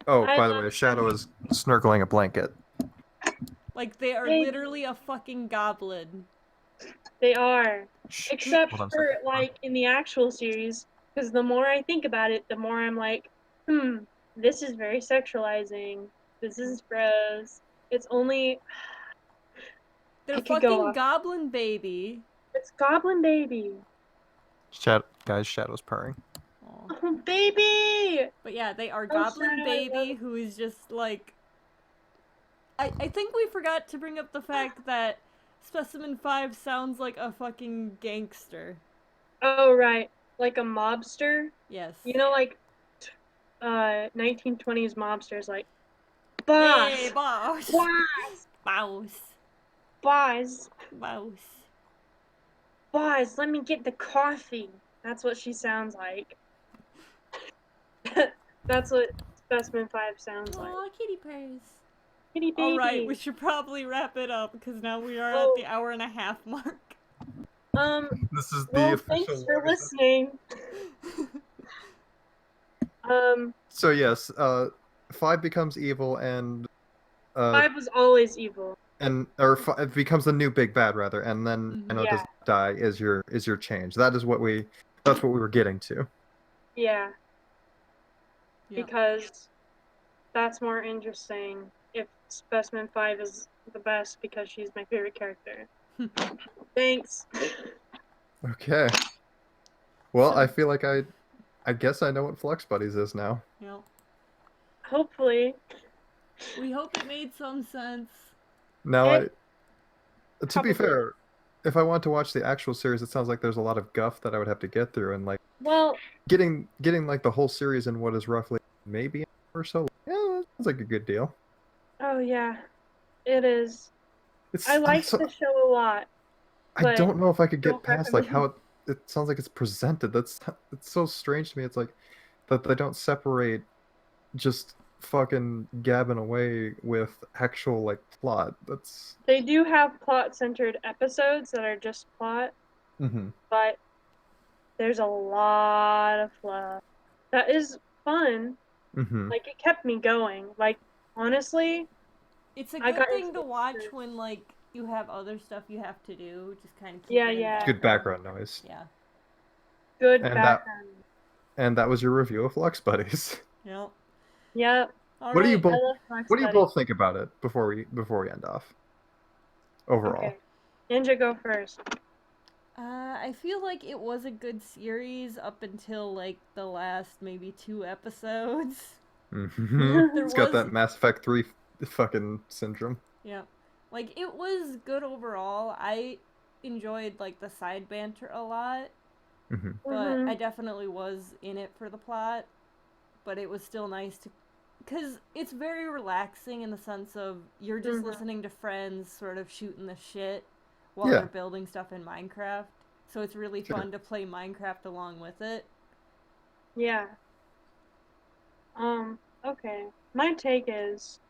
Oh, I by the love way, Shadow is snarkling a blanket. Like, they are They- literally a fucking goblin. They are. Shh, Except hold on a for, second. like, in the actual series, because the more I think about it, the more I'm like, this is very sexualizing. This is gross. It's only... They're I could go fucking off. goblin baby. It's Goblin Baby. Guys, Shadow's purring. Aw. Oh, baby! But yeah, they are Oh, goblin Shadow, I love baby it. who is just like... I think we forgot to bring up the fact that Specimen 5 sounds like a fucking gangster. Oh, right. Like a mobster. Yes. You know, like, 1920s mobsters, like, boss! Hey, boss! Boss! Boss. Boss! Boss. Boss, let me get the coffee. That's what she sounds like. That's what Specimen 5 sounds like. Aw, kitty purrs. Kitty baby. Alright, we should probably wrap it up, because now we are at Oh. the hour-and-a-half mark. This is the Well, official. thanks for longest- listening. So yes, 5 becomes evil and 5 was always evil. it becomes the new big bad rather, and then Mhm. Nano Yeah. doesn't die is your change. That's what we were getting to. Yeah, Yep. because that's more interesting if Specimen 5 is the best because she's my favorite character. Thanks. Okay. Well, I feel like I guess I know what Flux Buddies is now. Yep. Hopefully. We hope it made some sense. Now, It- to probably. be fair, if I want to watch the actual series, it sounds like there's a lot of guff that I would have to get through, and like Well, getting like the whole series in what is roughly maybe an hour or so. Yeah, that sounds like a good deal. oh yeah, it is. It's I like so- the show a lot. I but don't know if I could get don't past like how recommend. it sounds like it's presented. It's so strange to me. It's like that they don't separate just fucking gabbing away with actual like plot. That's They do have plot-centered episodes that are just plot, but there's a lot of fluff. That is fun. Like, it kept me going. Like, honestly, It's a I good got thing to into watch this. when, like, you have other stuff you have to do. Just kind of keep Yeah, it in yeah. good background noise. Yeah. good And background. And that was your review of Flux Buddies. Yep. Yep. All What do you right. both I love Flux What do you Buddies. both think about it before we end off? Overall. Okay. Ninja, go first. I feel like it was a good series up until, like, the last maybe 2 episodes. There It's got was- that Mass Effect 3 fucking syndrome. Yeah. Like, it was good overall. I enjoyed, like, the side banter a lot. But Mhm. I definitely was in it for the plot. But it was still nice to... Because it's very relaxing in the sense of you're just Mhm. listening to friends sort of shooting the shit while Yeah. they're building stuff in Minecraft. So it's really Sure. fun to play Minecraft along with it. Yeah. Okay. My take is,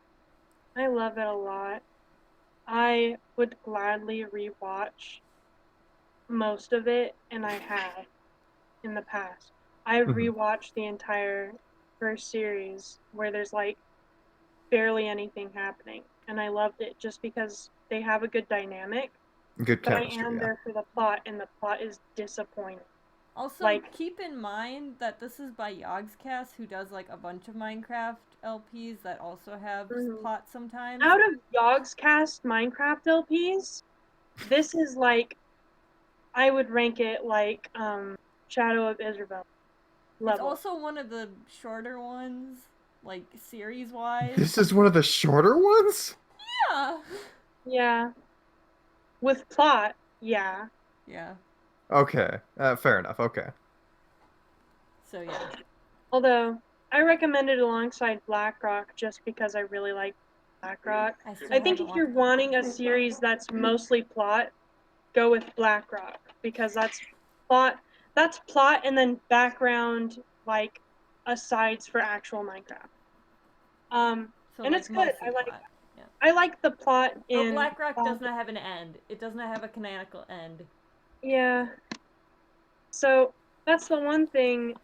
I love it a lot. I would gladly rewatch most of it, and I have in the past. I Mhm. rewatched the entire first series where there's like barely anything happening, and I loved it just because they have a good dynamic. Good But I chemistry, am yeah. there for the plot, and the plot is disappointing. Also, Like- keep in mind that this is by Yogscast, who does like a bunch of Minecraft LPs that also have Mhm. plot sometimes. Out of Yogscast Minecraft LPs, this is like, I would rank it like Shadow of Israel It's level. also one of the shorter ones, like series wise. This is one of the shorter ones? Yeah. Yeah. With plot, yeah. Yeah. Okay, fair enough. Okay. So yeah. Although, I recommend it alongside BlackRock just because I really like BlackRock. I think if you're wanting a series that's mostly plot, go with BlackRock because that's plot and then background like asides for actual Minecraft. So And like it's good. mostly plot. Yeah. I like the plot But in BlackRock does not have an end. It does not have a canonical end. Yeah. So that's the one thing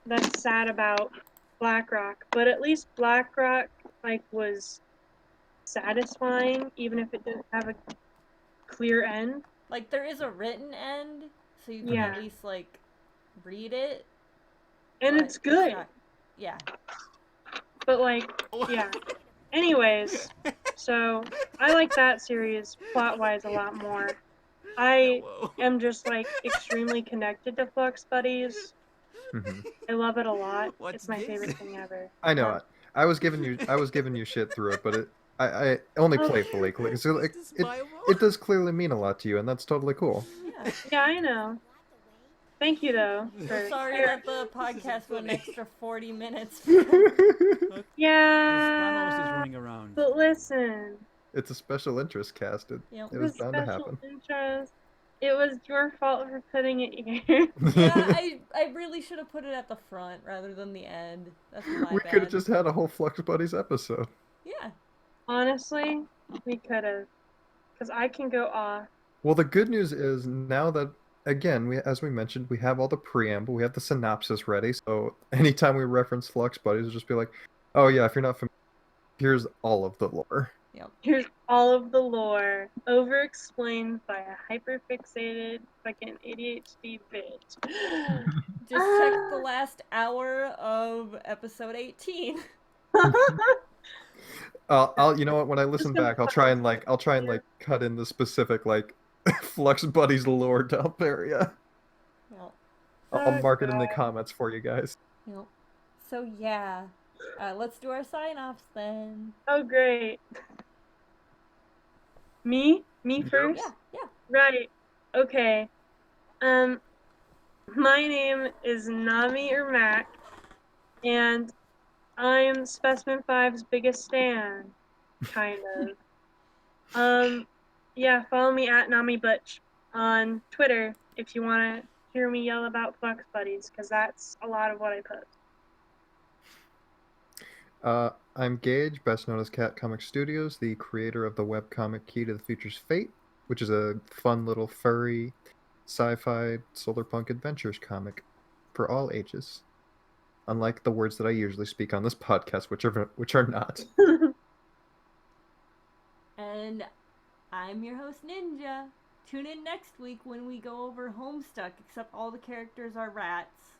that's sad about BlackRock, but at least BlackRock like was satisfying even if it didn't have a clear end. Like there is a written end, so you can Yeah. at least like read it. And but it's good. not- yeah. But like, yeah. Anyways, so I like that series plot-wise a lot more. I am just like extremely connected to Flux Buddies. Mhm. I love it a lot. What's It's my this? favorite thing ever. I know it. I was giving you shit through it, but I only Oh. playfully. Because Is this it viable? does clearly mean a lot to you, and that's totally cool. Yeah. Yeah, I know. Thank you though. We're For sorry that the podcast went an extra 40 minutes. Yeah. Ramos is running around. But listen, It's a special interest cast. It Yep. was the bound to special happen. interest. It was your fault for putting it here. Yeah, I really should have put it at the front rather than the end. That's my We bad. could have just had a whole Flux Buddies episode. Yeah. Honestly, we could have. Because I can go off. Well, the good news is now that, again, as we mentioned, we have all the preamble, we have the synopsis ready. So anytime we reference Flux Buddies, we'll just be like, oh yeah, if you're not familiar, here's all of the lore. Yep. Here's all of the lore, over-explained by a hyper-fixated fucking ADHD bitch. Just check the last hour of episode 18. I'll you know what, when I listen gonna back, I'll try and cut in the specific like Flux Buddies lore dump area. Yep. I'll mark it in the comments for you guys. Yep. So yeah, let's do our sign-offs then. Oh, great. Me first? Yeah, yeah. Right. Okay. My name is Nami or Mac, and I'm Specimen 5's biggest stan, kind of. Yeah, follow me at Nami Butch on Twitter if you want to hear me yell about Flux Buddies, because that's a lot of what I post. I'm Gage, best known as Cat Comic Studios, the creator of the webcomic Key to the Future's Fate, which is a fun little furry sci-fi solarpunk adventures comic for all ages. Unlike the words that I usually speak on this podcast, which are not. And I'm your host, Ninja. Tune in next week when we go over Homestuck, except all the characters are rats.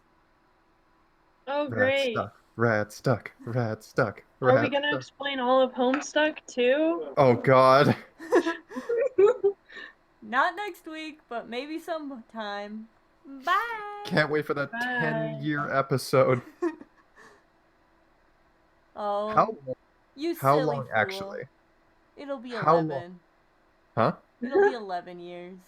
Oh, great. Rat stuck. Are we going to explain all of Homestuck, too? Oh, God. Not next week, but maybe sometime. Bye! Can't wait for that Bye. 10-year episode. Oh, How you how silly long, fool. actually? It'll be How 11. long? Huh? It'll be 11 years.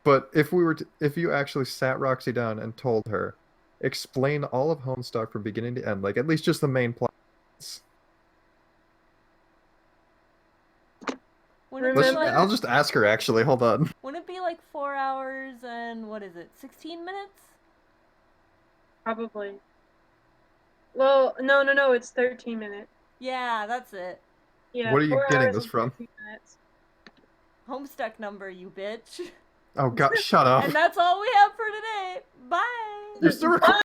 But if you actually sat Roxy down and told her, explain all of Homestuck from beginning to end, like at least just the main plot. Wouldn't it, be like, I'll just ask her actually. Hold on. wouldn't it be like 4 hours and what is it, 16 minutes? Probably. Well, no, it's 13 minutes. Yeah, that's it. Yeah, What are you 4 getting hours this and from? 13 minutes. Homestuck number, you bitch. Oh God, shut up. And that's all we have for today. Bye! You're still recording.